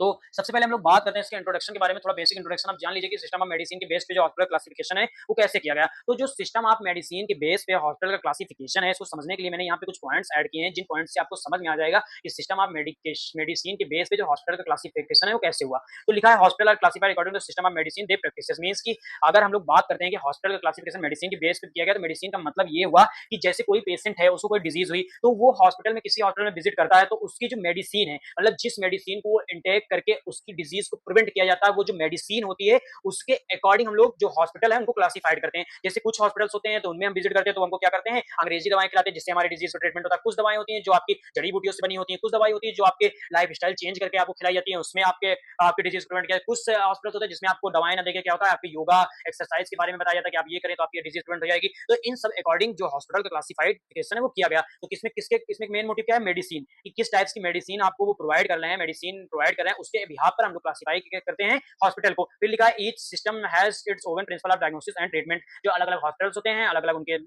Speaker 1: तो सबसे पहले हम लोग बात करते हैं इसके इंट्रोडक्शन के बारे में। थोड़ा बेसिक इंट्रोडक्शन आप जान लीजिए कि सिस्टम ऑफ मेडिसिन के बेस पे जो हॉस्पिटल क्लासिफिकेशन है वो कैसे किया गया। तो जो सिस्टम ऑफ मेडिसिन के बेस पे हॉस्पिटल का क्लासिफिकेशन है, इसको समझने के लिए मैंने यहाँ पे कुछ पॉइंट्स ऐड किए हैं, जिन पॉइंट्स से आपको समझ में आ जाएगा कि सिस्टम ऑफ मेडिसिन के बेस पे जो हॉस्पिटल का क्लासिफिकेशन है वो कैसे हुआ। तो लिखा है hospital are classified according to system of medicine they practises, means की अगर हम लोग बात करते हैं कि हॉस्पिटल का क्लासिफिकेशन मेडिसिन के बेस पे किया गया, तो मेडिसिन का मतलब ये हुआ कि जैसे कोई पेशेंट है उसको कोई डिजीज हुई तो वो हॉस्पिटल में किसी हॉस्पिटल में विजिट करता है, तो उसकी जो मेडिसिन है, मतलब जिस मेडिसिन को इंटेक करके उसकी डिजीज को प्रिवेंट किया जाता है, वो जो मेडिसिन होती है उसके अकॉर्डिंग हम लोग जो हॉस्पिटल है उनको क्लासिफाइड करते हैं। जैसे कुछ हॉस्पिटल्स होते हैं तो उनमें हम विजिट करते हैं तो हमको क्या करते हैं, अंग्रेजी दवाएं खिलाते हैं जिससे हमारे डिजीज का ट्रीटमेंट होता है। कुछ दवाएं होती हैं जो आपकी जड़ी बूटियों से बनी होती हैं, कुछ दवाई होती है जो आपके लाइफ स्टाइल चेंज करके आपको खिलाई जाती है, उसमें आपके डिजीज प्रिवेंट किया। कुछ हॉस्पिटल्स होते हैं जिसमें आपको दवाएं ना देके क्या होता है आपकी योगा एक्सरसाइज के बारे में बताया जाता है कि आप ये करें तो आपकी डिजीज प्रिवेंट हो जाएगी। तो इन सब अकॉर्डिंग जो हॉस्पिटल का क्लासिफिकेशन है वो किया गया। तो किसमें मेन मोटिव क्या है, मेडिसिन, कि किस टाइप्स की मेडिसिन आपको वो प्रोवाइड कर रहे हैं, मेडिसिन प्रोवाइड कर रहे हैं, उसके बिहाफ पर हम लोग क्लासिफाई करते हैं हॉस्पिटल को। फिर लिखा है each system has its own principle of diagnosis and treatment. जो अलग अलग हॉस्पिटल्स होते हैं अलग अलग उनके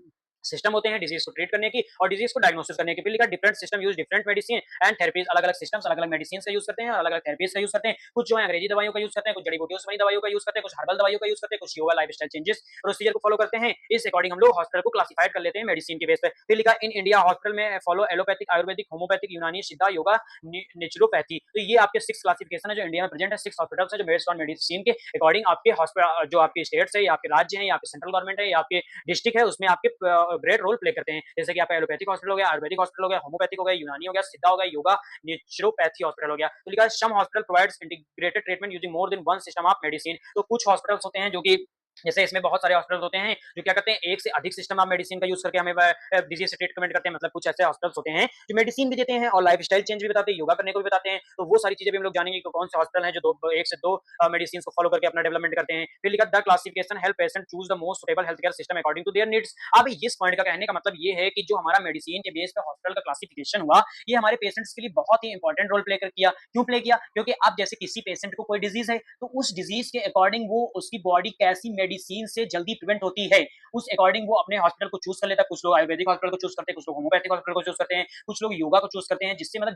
Speaker 1: सिस्टम होते हैं डिजीज को ट्रीट करने की और डिजीज को डायग्नोसिस करने की। फिर लिखा different system use different medicine and therapies, अलग अलग सिस्टम्स अलग अलग मेडिसिन का यूज करते हैं, अलग अलग थेरेपीज का यूज करते हैं। कुछ जो है अंग्रेजी दवाइयों का यूज करते हैं, कुछ जड़ी बूटियों से बनी दवाइयों का यूज करते हैं, कुछ हर्बल दवाइयों का यूज करते हैं, कुछ योगा लाइफस्टाइल चेंजेस प्रोसीजर को फॉलो करते हैं। इस अकॉर्डिंग हम लोग हॉस्पिटल को क्लासिफाइड कर लेते हैं मेडिसिन के बेस पे। फिर लिखा इन इंडिया हॉस्पिटल में फॉलो एलोपैथिक, आयुर्वेदिक, होम्योपैथिक, यूनानी, सिद्धा, योगा, नेचुरोपैथी। तो ये आपके 6 क्लासिफिकेशन है जो इंडिया में प्रेजेंट है। 6 हॉस्पिटल्स हैं जो बेस्ड ऑन मेडिसिन के अकॉर्डिंग आपके हॉस्पिटल जो आपके स्टेट्स है या आपके राज्य हैं या आपके सेंट्रल गवर्नमेंट है या आपके डिस्ट्रिक्ट है उसमें आपके ग्रेट रोल प्ले करते हैं। जैसे कि आपका एलोपैथिक हॉस्पिटल हो गया, आयुर्वेदिक हॉस्पिटल हो गया, होम्योपैथिक हो गया, यूनानी हो गया, सिद्धा हो गया, योगा, नेचुरोपैथी हॉस्पिटल हो गया। तो लिखा है some hospital provides integrated treatment using more than one system of medicine. तो कुछ हॉस्पिटल्स होते हैं जो कि जैसे इसमें बहुत सारे हॉस्पिटल्स होते हैं जो क्या करते हैं, एक से अधिक सिस्टम ऑफ मेडिसिन का यूज करके हमें डिजीज से ट्रीटमेंट करते हैं। मतलब कुछ ऐसे हॉस्पिटल्स होते हैं जो मेडिसिन भी देते हैं और लाइफस्टाइल चेंज भी बताते हैं, योगा करने को भी बताते हैं। तो वो सारी चीजें भी हम लोग जानेंगे कि कौन से हॉस्पिटल हैं जो दो एक से दो मेडिसिन को फॉलो करके अपना डेवलपमेंट करते हैं। फिर लिखा the classification help patient choose the most suitable health care system according to their needs. अब इस पॉइंट का कहने का मतलब ये है कि जो हमारा मेडिसिन के बेस पे हॉस्पिटल का क्लासिफिकेशन हुआ, ये हमारे पेशेंट्स के लिए बहुत ही इंपॉर्टेंट रोल प्ले किया। क्यों प्ले किया? क्योंकि अब जैसे किसी पेशेंट को कोई डिजीज है तो उस डिजीज के अकॉर्डिंग वो उसकी बॉडी कैसी मेडिसिन से जल्दी प्रिवेंट होती है, उस अकॉर्डिंग वो अपने हॉस्पिटल को चूज कर लेता है। कुछ लोग आयुर्वेदिक हॉस्पिटल को चूज करते हैं, कुछ लोग होम्योपैथिक हॉस्पिटल को चूज करते हैं, कुछ लोग योगा को चूज करते हैं, जिससे मतलब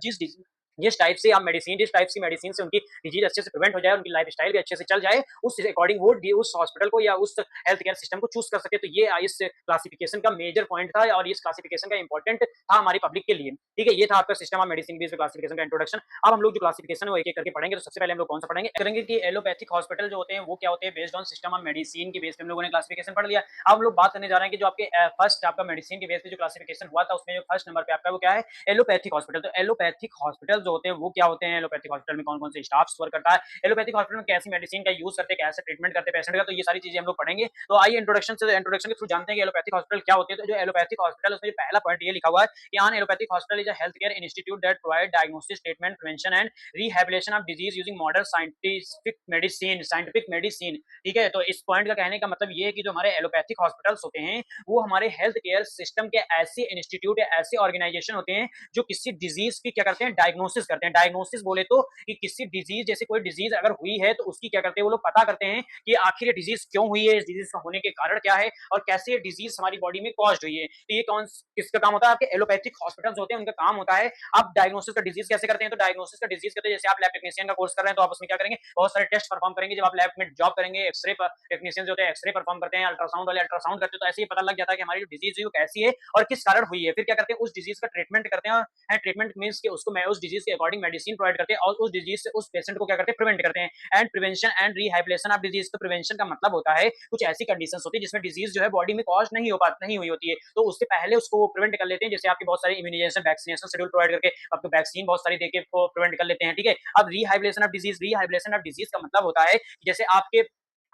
Speaker 1: जिस टाइप से आप मेडिसिन जिस टाइप की मेडिसिन से उनकी डिजीज अच्छे से प्रिवेंट हो जाए, उनकी लाइफ स्टाइल भी अच्छे से चल जाए, उस अकॉर्डिंग वो उस हॉस्पिटल को या उस हेल्थ केयर सिस्टम को चूज कर सके। तो ये इस क्लासिफिकेशन का मेजर पॉइंट था और इस क्लासिफिकेशन का इंपॉर्टेंट था हमारी पब्लिक के लिए। ठीक है, ये था आपका system of medicine based classification का इंट्रोडक्शन। अब हम लोग जो क्लासिफिकेशन है वो एक एक करके पढ़ेंगे। तो सबसे पहले हम लोग कौन सा पढ़ेंगे करेंगे कि एलोपैथिक हॉस्पिटल जो होते हैं वो क्या होते हैं, based on system of medicine के बेस पे हम लोगों ने क्लासिफिकेशन पढ़ लिया। अब हम लोग बात करने जा रहे हैं कि जो आपके फर्स्ट आपका मेडिसिन के बेस पे जो क्लासिफिकेशन हुआ था उसमें जो फर्स्ट नंबर पे आपका वो क्या है, एलोपैथिक हॉस्पिटल। तो एलोपैथिक हॉस्पिटल जो होते हैं वो क्या होते हैं, एलोपैथिक हॉस्पिटल में कौन कौन से स्टाफ वर्क करता है, एलोपैथिक हॉस्पिटल में कैसी मेडिसिन का यूज करते हैं, कैसे ट्रीटमेंट करते हैं पेशेंट का, तो ये सारी चीजें हम लोग पढ़ेंगे। तो आइए इंट्रोडक्शन के थ्रू जानते हैं कि एलोपैथिक हॉस्पिटल क्या होते हैं। तो जो एलोपैथिक हॉस्पिटल उसमें पहला पॉइंट ये लिखा हुआ है कि आन allopathic hospital is a health care institute that provide diagnosis, treatment, prevention and rehabilitation of disease using modern scientific medicine. ठीक है, तो इस पॉइंट का कहने का मतलब ये है कि जो हमारे एलोपैथिक हॉस्पिटल्स होते हैं वो हमारे हेल्थ केयर सिस्टम के ऐसे इंस्टीट्यूट या ऐसे ऑर्गेनाइजेशन होते हैं जो किसी डिजीज की क्या करते हैं, डायग्नोसिस करते हैं। डायग्नोसिस बोले तो कि किसी डिजीज, जैसे कोई डिजीज अगर हुई है तो उसकी क्या करते हैं वो लोग पता करते हैं कि आखिर ये डिजीज क्यों हुई है, इस डिजीज का होने के कारण क्या है और कैसे ये डिजीज हमारी बॉडी में कॉज्ड हुई है। तो ये कौन किसका काम होता है, आपके एलोपैथिक हॉस्पिटल्स होते हैं उनका काम होता है। आप डायग्नोसिस का डिजीज कैसे करते हैं, तो डायग्नोसिस का डिजीज करते हैं जैसे आप लैब टेक्नीशियन का कोर्स कर रहे हैं तो आप उसमें क्या करेंगे, बहुत सारे टेस्ट परफॉर्म करेंगे। जब आप लैब में जॉब करेंगे, एक्सरे टेक्नीशियन जो होते हैं एक्सरे परफॉर्म करते हैं, अल्ट्रासाउंड वाले अल्ट्रासाउंड करते हैं, तो ऐसे ही पता लग जाता है कि हमारी जो डिजीज है वो कैसी है और किस कारण हुई है। फिर क्या करते हैं, उस डिजीज का ट्रीटमेंट करते हैं। ट्रीटमेंट मींस कि उसको मैं उस डिजीज के अकॉर्डिंग मेडिसिन प्रोवाइड करते हैं और उस डिजीज से उस पेशेंट को क्या करते हैं, प्रिवेंट करते हैं। And prevention and rehabilitation of disease. तो प्रिवेंशन का मतलब होता है कुछ ऐसी कंडीशंस होती है जिसमें डिजीज जो है बॉडी में कॉज नहीं हुई होती है, तो उससे पहले उसको प्रिवेंट कर लेते हैं। जैसे आपके बहुत सारे इम्यूनाइजेशन वैक्सीनेशन शेड्यूल प्रोवाइड करके आपको वैक्सीन बहुत सारी देके प्रिवेंट कर लेते हैं। ठीक है, अब रिहैबिलिटेशन ऑफ डिजीज का मतलब होता है जैसे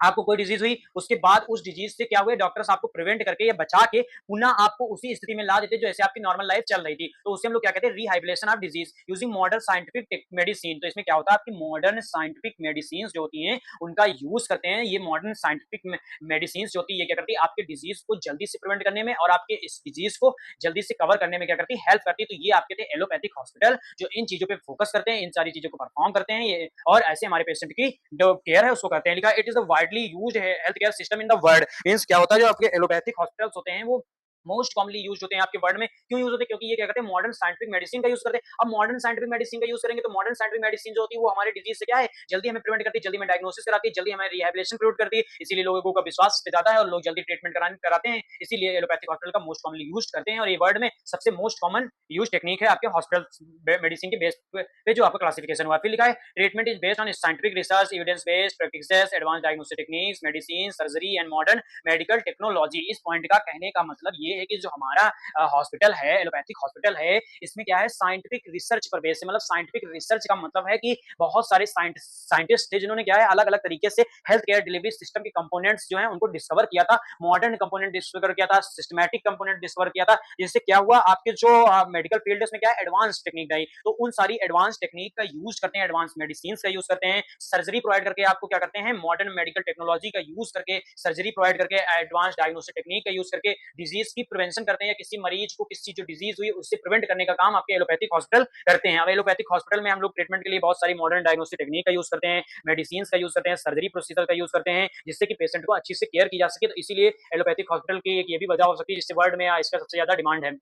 Speaker 1: आपको कोई डिजीज हुई, उसके बाद उस डिजीज से क्या हुआ, डॉक्टर्स आपको प्रिवेंट करके या बचा के पुनः आपको उसी स्थिति में ला देते जैसे आपकी नॉर्मल लाइफ चल रही थी। तो उसे हम लोग क्या कहते हैं, rehabilitation of disease using modern scientific medicine. तो इसमें क्या होता है, आपकी मॉडर्न साइंटिफिक मेडिसिन जो होती हैं उनका यूज करते हैं। ये मॉडर्न साइंटिफिक मेडिसिन जो होती है ये क्या करती है, आपके डिजीज को जल्दी से प्रिवेंट करने में और आपके इस डिजीज को जल्दी से कवर करने में क्या करती है, हेल्प करती है। तो ये आपके थे एलोपैथिक हॉस्पिटल जो इन चीजों पे फोकस करते हैं, इन सारी चीजों को परफॉर्म करते हैं ये, और ऐसे हमारे पेशेंट की जो केयर है उसको करते हैं। लिखा it is the widely used health care system in the world. Means क्या होता है, जो आपके एलोपैथिक हॉस्पिटल्स होते हैं वो मोस्ट कॉमनली यूज होते हैं आपके वर्ल्ड में। क्यों यूज होते हैं, क्योंकि ये क्या करते हैं, मॉडर्न साइंटिफिक मेडिसिन का यूज करते हैं। अब मॉडर्न साइंटिफिक मेडिसिन का यूज करेंगे तो मॉडर्न साइंटिफिक मेडिसिन जो होती है वो हमारे डिजीज से क्या है, जल्दी हमें प्रिवेंट करती है, जल्दी हमें डायग्नोसिस कराती है, जल्दी हमें रिहैबिलिटेशन प्रिवेंट करती है। इसीलिए लोगों का विश्वास पे जाता है और लोग जल्दी ट्रीटमेंट कराते हैं। इसीलिए एलोपैथिक हॉस्पिटल का मोस्ट कॉमनली यूज करते हैं और ये वर्ल्ड में सबसे मोस्ट कॉमन यूज टेक्निक है आपके हॉस्पिटल मेडिसिन के बेस पे जो आपका क्लासिफिकेशन हुआ। फिर लिखा है treatment is based on scientific research, evidence based practices, advance diagnostic techniques, medicine, surgery and modern medical technology. इस पॉइंट का कहने का मतलब ये है कि जो हमारा हॉस्पिटल है, एलोपैथिक हॉस्पिटल है, इसमें क्या है, साइंटिफिक रिसर्च पर बेस है। मतलब साइंटिफिक रिसर्च का मतलब है कि बहुत सारे साइंटिस्ट थे जिन्होंने क्या है, अलग अलग तरीके से हेल्थ केयर डिलीवरी सिस्टम के कंपोनेंट्स जो है उनको डिस्कवर किया था। मॉडर्न कंपोनेंट डिस्कवर किया था, सिस्टमैटिक कंपोनेंट डिस्कवर किया था, जिससे क्या हुआ, आपके जो मेडिकल फील्ड है उसमें क्या है, एडवांस टेक्निक आई। तो उन सारी एडवांस टेक्निक का यूज करते हैं, एडवांस मेडिसिन का यूज करते हैं, सर्जरी प्रोवाइड करके आपको क्या करते हैं, मॉडर्न मेडिकल टेक्नोलॉजी का यूज करके सर्जरी प्रोवाइड करके, एडवांस डायग्नोस्टिक टेक्निक का यूज करके डिजीज की प्रिवेंशन करते हैं या किसी मरीज को किसी जो डिजीज हुई उससे प्रिवेंट करने का काम आपके एलोपैथिक हॉस्पिटल करते हैं। अब एलोपैथिक हॉस्पिटल में हम लोग ट्रीटमेंट के लिए बहुत सारी मॉडर्न डायग्नोस्टिक टेक्निक का यूज करते हैं, मेडिसिन का यूज करते हैं, सर्जरी प्रोसीजर का यूज करते हैं, जिससे कि पेशेंट को अच्छी से केयर की जा सके। तो इसीलिए एलोपैथिक हॉस्पिटल की एक ये भी वजह हो सकती है जिससे वर्ल्ड में इसका सबसे ज्यादा डिमांड है।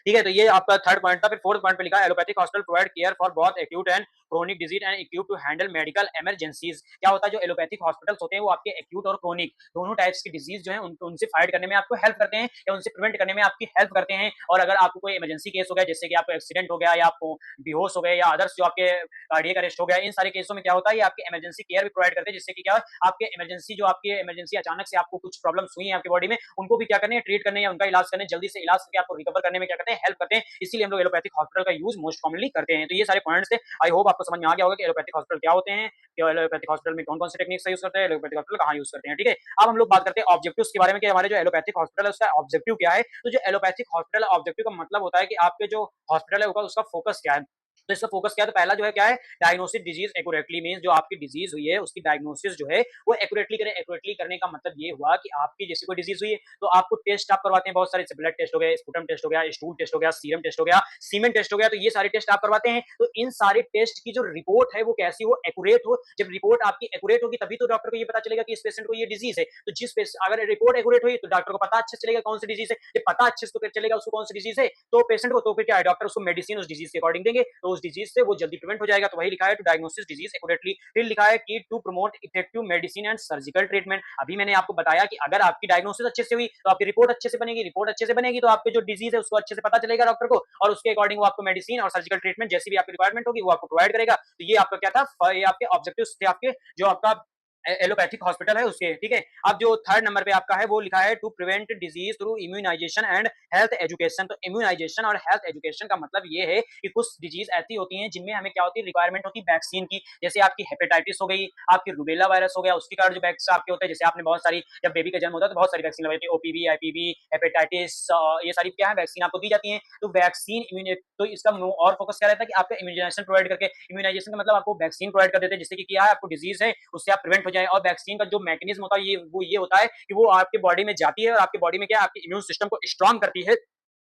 Speaker 1: ठीक है, तो ये आपका थर्ड पॉइंट था। फिर फोर्थ पॉइंट पे लिखा है allopathic hospital provide care for both acute and chronic disease and equip to handle medical emergencies. क्या होता है, जो एलोपैथिक हॉस्पिटल्स होते हैं वो आपके एक्यूट और क्रोनिक दोनों टाइप्स की डिजीज जो है उनसे फाइट करने में आपको हेल्प करते हैं या उनसे प्रिवेंट करने में आपकी हेल्प करते हैं। और अगर आपको कोई इमरजेंसी केस हो गया, जैसे कि आपको एक्सीडेंट हो गया या आपको बेहोश हो गए या अदर्स जो आपके कार्डियक अरेस्ट हो गया, इन सारे केसों में क्या होता है, ये आपके इमरजेंसी केयर भी प्रोवाइड करते हैं, जिससे कि क्या आपके इमरजेंसी जो आपके इमरजेंसी अचानक से आपको कुछ प्रॉब्लम्स हुई है आपकी बॉडी में, उनको भी क्या करने, ट्रीट करने या उनका इलाज करने, जल्दी से इलाज करके आपको रिकवर करने में क्या करते हैं, हेल्प करते हैं। इसीलिए हम लोग एलोपैथिक हॉस्पिटल का यूज मोस्ट कॉमनली करते हैं। तो ये सारे पॉइंट्स थे, आई होप आपको आपको समझ में आ गया होगा कि एलोपैथिक हॉस्पिटल क्या होते हैं, कि एलोपैथिक हॉस्पिटल में कौन-कौन से टेक्निक्स यूज़ करते हैं, एलोपैथिक हॉस्पिटल कहाँ यूज़ करते हैं, ठीक है? अब हम लोग बात करते हैं ऑब्जेक्टिव्स के बारे में कि हमारे जो एलोपैथिक हॉस्पिटल है उसका ऑब्जेक्टिव क्या है? तो जो एलोपैथिक हॉस्पिटल ऑब्जेक्टिव का मतलब होता है कि आपके जो हॉस्पिटल है उसका फोकस क्या है? तो इसका फोकस क्या है? तो पहला जो है क्या है? डायग्नोसिस डिजीज़ एक्यूरेटली मीन्स जो आपकी डिजीज़ हुई है उसकी डायग्नोसिस जो है वो एक्यूरेटली करें। एक्यूरेटली करने का मतलब ये हुआ कि आपकी जैसे कोई डिजीज़ हुई है तो आपको टेस्ट आप करवाते हैं बहुत सारे, ब्लड टेस्ट हो गए, स्पुटम टेस्ट हो गया, स्टूल टेस्ट हो गया, सीरम टेस्ट हो गया, सीमेन टेस्ट हो गया, तो ये सारे टेस्ट आप करवाते हैं। तो इन सारे टेस्ट की जो रिपोर्ट है वो कैसी हो? एक्यूरेट हो। जब रिपोर्ट आपकी एक्यूरेट होगी तभी तो डॉक्टर को ये पता चलेगा कि इस पेशेंट को ये डिजीज़ है। तो अगर रिपोर्ट एक्यूरेट हुई तो डॉक्टर को पता अच्छे से चलेगा कौन सी डिजीज़ है। जब पता अच्छे से तो चलेगा उसको कौन सी डिजीज़ है, तो पेशेंट को तो फिर क्या है, डॉक्टर उसको मेडिसिन उस डिजीज़ के अकॉर्डिंग देंगे, तो उस डिजीज़ से वो जल्दी प्रिवेंट हो जाएगा। तो वही लिखा है टू डायग्नोसिस डिजीज़ एक्यूरेटली। फिर लिखा है कि to promote effective medicine and surgical treatment. अभी मैंने आपको बताया कि अगर आपकी डायग्नोसिस अच्छे से हुई तो आपकी रिपोर्ट अच्छे से बनेगी, रिपोर्ट अच्छे से बनेगी तो आपके जो डिजीज़ है उसको अच्छे से पता चलेगा डॉक्टर को, और उसके अकॉर्डिंग वो आपको मेडिसिन और सर्जिकल ट्रीटमेंट जैसी भी आपकी रिक्वायरमेंट होगी वो आपको प्रोवाइड करेगा। तो ये आपका क्या था, ये आपके ऑब्जेक्टिव्स थे, आपके जो आपका एलोपैथिक हॉस्पिटल है उसके, ठीक है। अब जो थर्ड नंबर पे आपका है वो लिखा है to prevent disease through immunisation and health education. तो इम्यूनाइजेशन और हेल्थ एजुकेशन का मतलब ये है कि कुछ डिजीज ऐसी होती हैं जिनमें हमें क्या होती है, रिक्वायरमेंट होती है वैक्सीन की। जैसे आपकी हेपेटाइटिस हो गई, आपकी रूबेला वायरस हो गया, उसकी कारण जो वैक्सीन आपके होते हैं, जैसे आपने बहुत सारी, जब बेबी का जन्म होता है तो बहुत सारी वैक्सीन लगाई जाती है, ओपीवी, आईपीवी, हेपेटाइटिस, ये सारी क्या है वैक्सीन आपको दी जाती है। तो वैक्सीन इम्यूनिट, तो इसका और फोकस क्या रहता है कि आपका इम्यूनाइजेशन प्रोवाइड करके, इम्यूनाइजेशन का मतलब आपको वैक्सीन प्रोवाइड कर देते हैं जिससे कि क्या है, आपको डिजीज है उससे आप प्रिवेंट हो जाए। और वैक्सीन का जो मैकेनिज्म होता है ये होता है कि वो आपके बॉडी में जाती है और आपके बॉडी में क्या है, आपके इम्यून सिस्टम को स्ट्रांग करती है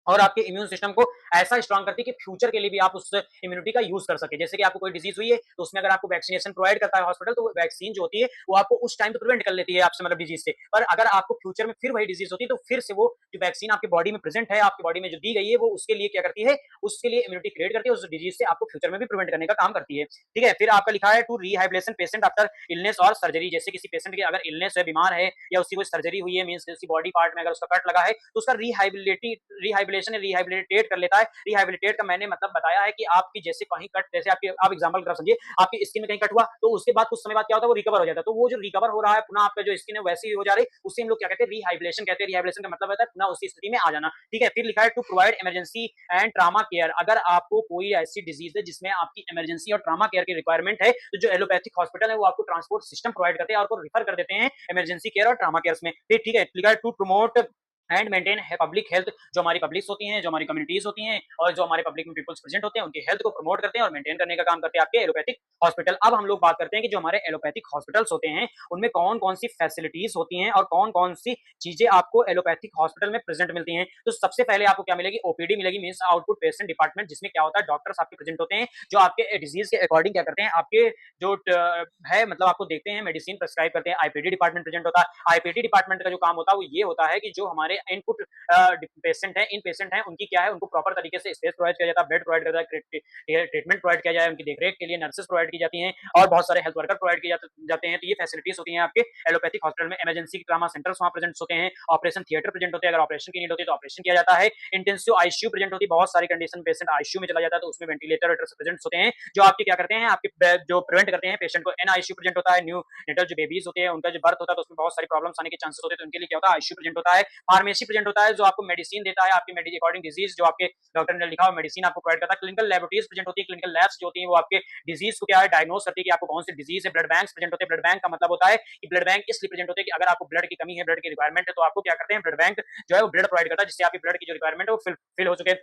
Speaker 1: और आपके इम्यून सिस्टम को ऐसा स्ट्रांग करती है कि फ्यूचर के लिए भी आप उस इम्यूनिटी का यूज कर सके। जैसे कि आपको कोई डिजीज हुई है तो उसमें अगर आपको वैक्सीनेशन प्रोवाइड करता है हॉस्पिटल, तो वैक्सीन जो होती है वो आपको उस टाइम तो प्रिवेंट कर लेती है आपसे, मतलब डिजीज से। पर अगर आपको फ्यूचर में फिर वही डिजीज होती है तो फिर से वो जो वैक्सीन आपकी बॉडी में प्रेजेंट है, आपकी बॉडी में जो दी गई है, वो उसके लिए क्या करती है, उसके लिए इम्यूनिटी क्रिएट करती है, उस डिजीज से आपको फ्यूचर में भी प्रिवेंट करने का काम करती है, ठीक है। फिर आपका लिखा है टू रिहाइबिलेशन पेशेंट आफ्टर इलनेस और सर्जरी। जैसे किसी पेशेंट की अगर इलनेस है, बीमार है, या उसकी कोई सर्जरी हुई है, मीन्स उसकी बॉडी पार्ट में अगर उसका कट लगा है तो उसका रिहाइबिलेशन रिहेबिलिटेट कर लेता है। रिहेबिलिटेट का मैंने मतलब बताया है कि आपकी जैसे कहीं कट, जैसे आपकी, आप एग्जांपल की तरफ समझिए, आपकी स्किन में कहीं कट हुआ तो उसके बाद कुछ समय बाद क्या होता है, वो रिकवर हो जाता है। तो वो जो रिकवर हो रहा है, पुनः आपका जो स्किन है वैसी ही हो जा रही है, उसे हम लोग क्या कहते हैं, रिहाइबिलेशन कहते हैं। रिहाइबिलेशन का मतलब होता है पुनः उसी स्थिति में आ जाना, ठीक है। फिर लिखा है to provide emergency and trauma care. अगर आपको कोई ऐसी डिजीज है जिसमें आपकी इमरजेंसी और ट्रामा केयर की रिक्वायरमेंट है, तो जो एलोपैथिक हॉस्पिटल है वो आपको ट्रांसपोर्ट सिस्टम प्रोवाइड करते हैं और आपको रिफर कर देते हैं इमरजेंसी केयर और ट्रामा केयर में। फिर ठीक है, लिखा है टू प्रमोट एंड मेंटेन है पब्लिक हेल्थ। जो हमारी पब्लिक्स होती हैं, जो हमारी कम्युनिटीज होती हैं, और जो हमारे पब्लिक में पीपल्स प्रेजेंट होते हैं, उनकी हेल्थ को प्रमोट करते हैं और मेंटेन करने का काम करते हैं आपके एलोपैथिक हॉस्पिटल। अब हम लोग बात करते हैं कि जो हमारे एलोपैथिक हॉस्पिटल्स होते हैं उनमें कौन कौन सी फैसिलिटीज होती हैं और कौन कौन सी चीजें आपको एलोपैथिक हॉस्पिटल में प्रेजेंट मिलती हैं। तो सबसे पहले आपको क्या मिलेगी, ओपीडी मिलेगी, मीन्स आउटपुट पेशेंट डिपार्टमेंट, जिसमें क्या होता है, डॉक्टर्स आपके प्रेजेंट होते हैं जो आपके डिजीज के अकॉर्डिंग क्या करते हैं, आपके जो है मतलब आपको देखते हैं, मेडिसिन प्रेस्क्राइब करते हैं। आईपीडी डिपार्टमेंट प्रेजेंट होता है। आईपीडी डिपार्टमेंट का जो काम होता है वो ये होता है कि जो हमारे इनपुट पेशेंट है, इन पेशेंट है, उनकी क्या है, उनको प्रॉपर तरीके से स्पेस प्रोवाइड किया जाता है, बेड प्रोवाइड किया जाता है, ट्रीटमेंट प्रोवाइड किया जाए, उनकी देखरेख के लिए नर्सेस प्रोवाइड की जाती हैं और बहुत सारे हेल्थ वर्कर प्रोवाइड किए जाते हैं। तो ये फैसिलिटीज होती हैं आपके एलोपैथिक हॉस्पिटल में। इमरजेंसी ट्रामा सेंटर्स वहाँ प्रेजेंट होते हैं, ऑपरेशन थिएटर प्रेजेंट होते हैं, अगर ऑपरेशन की नीड होती है तो ऑपरेशन किया जाता है। इंटेंसिव आईसीयू प्रेजेंट होती है, बहुत सारी कंडीशन पेशेंट आईसीयू में चला जाता है तो उसमें वेंटिलेटर प्रेजेंट होते हैं जो आपके क्या करते हैं, आपके जो प्रिवेंट करते हैं पेशेंट को। एनआईसीयू प्रेजेंट होता है, न्यू नेटल जो बेबीज होते हैं उनका जो बर्थ होता है तो उसमें बहुत सारी प्रॉब्लम्स आने के चांसेस होते हैं, तो उनके लिए क्या होता है, आईसीयू प्रेजेंट होता है। फार्मेसी प्रेजेंट होता है जो आपको मेडिसिन देता है, आपके मेडिकल अकॉर्डिंग डिजीज जो आपके डॉक्टर ने लिखा हुआ मेडिसिन आपको प्रोवाइड करता है। क्लिनिकल लैबोरेटरीज प्रेजेंट होती है, क्लिनिकल लैब्स जो होती हैं वो आपके डिजीज को क्या है, डायग्नोस करती है कि आपको कौन सी डिजीज है। ब्लड बैंक्स प्रेजेंट होते हैं। ब्लड बैंक का मतलब होता है कि ब्लड बैंक इसलिए प्रेजेंट होते हैं कि अगर आपको ब्लड की कमी है, ब्लड की रिक्वायरमेंट है, तो आपको क्या करते हैं, ब्लड बैंक जो है वो ब्लड प्रोवाइड करता है जिससे आपकी ब्लड की जो रिक्वायरमेंट है वो फिल हो चुके।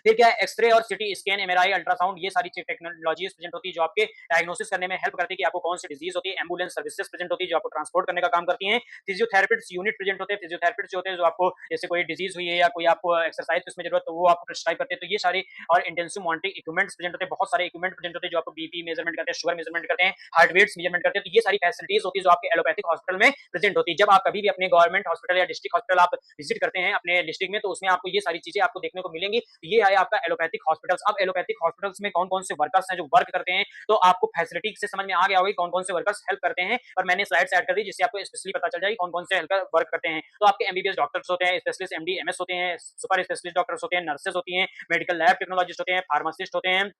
Speaker 1: फिर क्या है, एक्सरे और सिटी स्कैन, एमआरआई, अल्ट्रासाउंड, ये सारी टेक्नोलॉजीज प्रेजेंट होती है जो आपके डायग्नोसिस करने में हेल्प करती है कि आपको कौन सी डिजीज होती है। एम्बुलेंस सर्विसेज प्रेजेंट होती है जो आपको ट्रांसपोर्ट करने का काम करती हैं। फिजियोथेरेपिस्ट यूनिट प्रेजेंट होते हैं। फिजियोथेरेपिस्ट जो होते हैं जो आपको जैसे कोई डिजीज हुई है या कोई आपको एक्सरसाइज उसमें जरूरत तो वो आपको प्रिस्क्राइब करते हैं। तो ये सारी और इंटेंसिव मॉनिटरिंग इक्विपमेंट्स प्रेजेंट होते हैं, बहुत सारे इक्विपमेंट प्रेजेंट होते हैं जो आपको बीपी मेजरमेंट करते हैं, शुगर मेजरमेंट करते हैं, हार्ट रेट्स मेजरमेंट करते हैं। तो ये सारी फैसिलिटीज होती है जो आपके एलोपैथिक हॉस्पिटल में प्रेजेंट होती है। जब आप कभी भी अपने गवर्नमेंट हॉस्पिटल या डिस्ट्रिक्ट हॉस्पिटल आप विजिट करते हैं अपने डिस्ट्रिक्ट में, तो उसमें आपको ये सारी चीजें आपको देखने को मिलेंगी। ये है आपका एलोपैथिक हॉस्पिटल्स। अब एलोपैथिक हॉस्पिटल्स में कौन कौन से वर्कर्स हैं जो वर्क करते हैं, तो आपको फैसिलिटी से समझ में आ गया होगा कौन कौन से वर्कर्स हेल्प करते हैं, और मैंने स्लाइड्स ऐड कर दी जिससे आपको स्पेशली पता चल जाएगी कौन कौन से हेल्पर वर्क करते हैं। तो आपके एमबीबीएस डॉक्टर्स होते हैं, स्पेशलिस्ट एमडी एमएस होते हैं, सुपर स्पेशलिस्ट डॉक्टर्स होते हैं, नर्सेज होती हैं, मेडिकल लैब टेक्नोलॉजिस्ट होते हैं, फार्मासिस्ट होते हैं,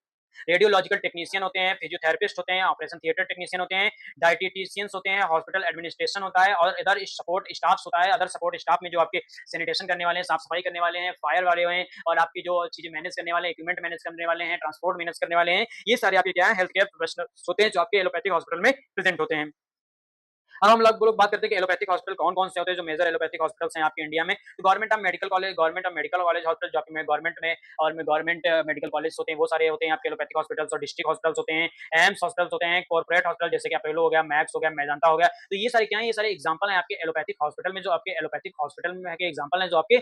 Speaker 1: रेडियोलॉजिकल टेक्नीशियन होते हैं, फिजियोथेरेपिस्ट होते हैं, ऑपरेशन थिएटर टेक्नीशियन होते हैं, डायटीशियंस होते हैं, हॉस्पिटल एडमिनिस्ट्रेशन होता है और इधर सपोर्ट स्टाफ्स होता है। अदर सपोर्ट स्टाफ में जो आपके सैनिटेशन करने वाले हैं, साफ-सफाई करने वाले हैं, फायर वाले हैं और आपकी जो चीज़ें मैनेज करने वाले हैं, इक्विपमेंट मैनेज करने वाले हैं, ट्रांसपोर्ट मैनेज करने वाले हैं, ये सारे आपके क्या हैं हेल्थ केयर प्रोफेशनल्स होते हैं जो आपके एलोपैथिक हॉस्पिटल में प्रेज़ेंट होते हैं। अब हम लोग बात करते हैं कि एलोपैथिक हॉस्पिटल कौन-कौन से होते हैं जो मेजर एलोपैथिक हॉस्पिटल्स हैं आपके इंडिया में। तो government of medical college hospital जो कि गवर्नमेंट में और में गवर्नमेंट मेडिकल कॉलेज होते हैं वो सारे होते हैं आपके एलोपैथिक हॉस्पिटल्स और डिस्ट्रिक्ट हॉस्पिटल्स होते हैं, एम्स हॉस्पिटल्स होते हैं, कॉर्पोरेट हॉस्पिटल जैसे कि अपोलो हो गया, मैक्स हो गया, मेदांता हो गया। तो ये सारे क्या हैं, ये सारे एग्जांपल हैं आपके एलोपैथिक हॉस्पिटल में जो आपके एलोपैथिक हॉस्पिटल में के एग्जांपल हैं जो आपके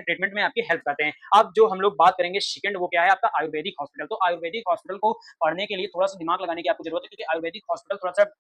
Speaker 1: ट्रीटमेंट में आपकी हेल्प करते हैं। अब जो हम लोग बात करेंगे सेकंड वो क्या है आपका आयुर्वेदिक हॉस्पिटल। तो आयुर्वेदिक हॉस्पिटल को पढ़ने के लिए थोड़ा-सा दिमाग लगाने की आपको जरूरत है क्योंकि आयुर्वेदिक हॉस्पिटल थोड़ा-सा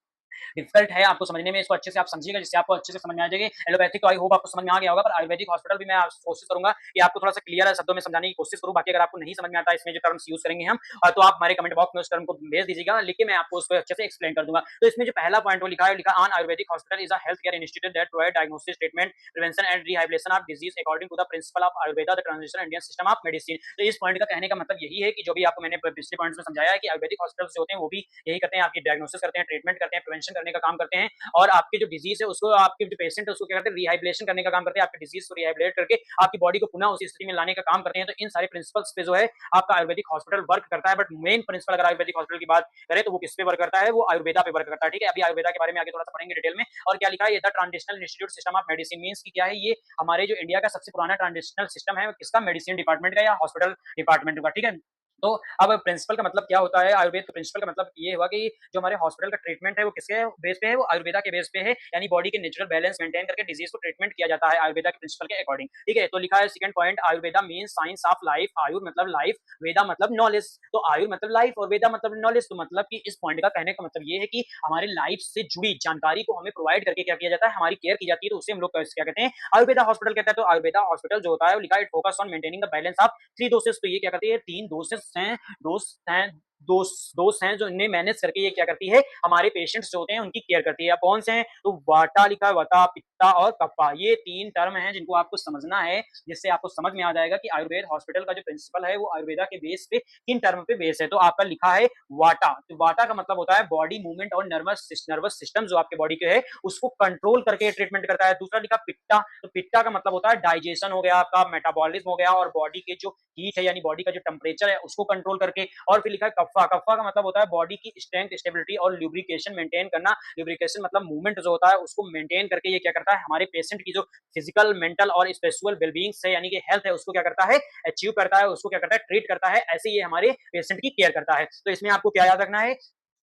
Speaker 1: डिफिकल्ट है आपको समझने में, इसको अच्छे से आप समझिएगा जिससे आपको अच्छे से समझ में आ जाएगी। एलोपैथिक तो आई होप आपको समझ में आ गया होगा, पर आयुर्वेदिक हॉस्पिटल भी मैं कोशिश करूंगा कि आपको थोड़ा सा क्लियर शब्दों में समझाने की कोशिश करूं। बाकी अगर आपको नहीं समझ में आता इसमें जो टर्म्स यूज करेंगे हम तो आप हमारे कमेंट बॉक्स में उस टर्म को भेज दीजिएगा, लिख के मैं आपको उसको अच्छे से एक्सप्लेन कर दूंगा। तो इसमें जो पहला पॉइंट वो लिखा on Ayurvedic hospital is a health care institute that provide diagnosis, treatment, prevention and rehabilitation of disease according to the principle of Ayurveda the transition Indian system of medicine. तो इस पॉइंट का कहने का मतलब यही है कि जो भी आपको मैंने पिछले पॉइंट्स में समझाया है कि आयुर्वेदिक हॉस्पिटल्स जो होते हैं वो भी यही करते हैं, आपकी डायग्नोसिस करते हैं, ट्रीटमेंट करते हैं, प्रिवेंशन करने का काम करते हैं और आपके जो डिजीज है उसको आपके जो पेशेंट है उसको क्या करते हैं रिहाइबिलिटेशन करने का काम करते हैं, आपके डिजीज को रिहाइबिलिटेट करके आपकी बॉडी को पुनः उसी स्थिति में लाने का काम करते हैं। तो इन सारे प्रिंसिपल्स पे जो है आपका आयुर्वेदिक हॉस्पिटल वर्क करता है। बट मेन प्रिंसिपल अगर आयुर्वेदिक हॉस्पिटल की बात करें तो वो किस पे वर्क करता है, वो आयुर्वेदा पे वर्क करता है। ठीक है, अभी आयुर्वेदा के बारे में आगे थोड़ा सा पढ़ेंगे डिटेल में। और क्या लिखा है, ये the transitional institute system of medicine means कि क्या है, ये हमारे जो इंडिया का सबसे पुराना ट्रांजिशनल सिस्टम है किसका, मेडिसिन डिपार्टमेंट का या हॉस्पिटल डिपार्टमेंट का। ठीक है, तो अब प्रिंसिपल का मतलब क्या होता है आयुर्वेद, तो प्रिंसिपल का मतलब ये हुआ कि जो हमारे हॉस्पिटल का ट्रीटमेंट है वो किसके बेस पे है, वो आयुर्वेदा के बेस पे है। यानी बॉडी के नेचुरल बैलेंस मेंटेन करके डिजीज को ट्रीटमेंट किया जाता है आयुर्वेदा के प्रिंसिपल के अकॉर्डिंग। ठीक है, तो लिखा है second point, Ayurveda means science of life. आयुर मतलब लाइफ, वेदा मतलब नॉलेज। तो आयुर मतलब लाइफ और वेदा मतलब नॉलेज। तो मतलब कि इस पॉइंट का कहने का मतलब ये है कि हमारे लाइफ से जुड़ी जानकारी को हमें प्रोवाइड करके क्या किया जाता है, हमारी केयर की जाती है। तो उसे हम लोग क्या कहते हैं, आयुर्वेदा हॉस्पिटल कहते हैं। तो आयुर्वेदा हॉस्पिटल जो होता है वो लिखा है focus on maintaining the balance of three doses. तो ये क्या करती है, तीन डोसेस हैं, दोस्त हैं, दोस्त हैं जो इन्हें मैनेज करके ये क्या करती है, हमारे पेशेंट्स जो होते हैं उनकी केयर करती है। अब कौन से हैं, तो वाटा लिखा है, वता, पित्ता और कप्पा, ये तीन टर्म हैं जिनको आपको समझना है, जिससे आपको समझ में आ जाएगा कि आयुर्वेद हॉस्पिटल का जो प्रिंसिपल है वो आयुर्वेदा के बेस पे किन टर्म पे बेस है। तो आपका लिखा है वाटा, तो वाटा का मतलब होता है बॉडी मूवमेंट और नर्वस सिस्टम जो आपके बॉडी के है उसको कंट्रोल करके ट्रीटमेंट करता है। दूसरा लिखा पित्ता, तो पित्ता का मतलब होता है डाइजेशन हो गया, आपका मेटाबॉलिज्म हो गया और बॉडी के जो हीट है यानी बॉडी का जो टेम्परेचर है उसको कंट्रोल करके। और फिर लिखा है कफ्फा, कफ्फा का मतलब होता है बॉडी की स्ट्रेंथ, स्टेबिलिटी और ल्यूब्रिकेशन मेंटेन करना। ल्यूब्रिकेशन मतलब मूवमेंट जो होता है उसको मेंटेन करके ये क्या करता है, हमारे पेशेंट की जो फिजिकल, मेंटल और स्पिरिचुअल वेलबींग है यानी कि हेल्थ है उसको क्या करता है, अचीव करता है, उसको क्या करता है, ट्रीट करता है। ऐसे ये हमारे पेशेंट की केयर करता है। तो इसमें आपको क्या याद रखना है,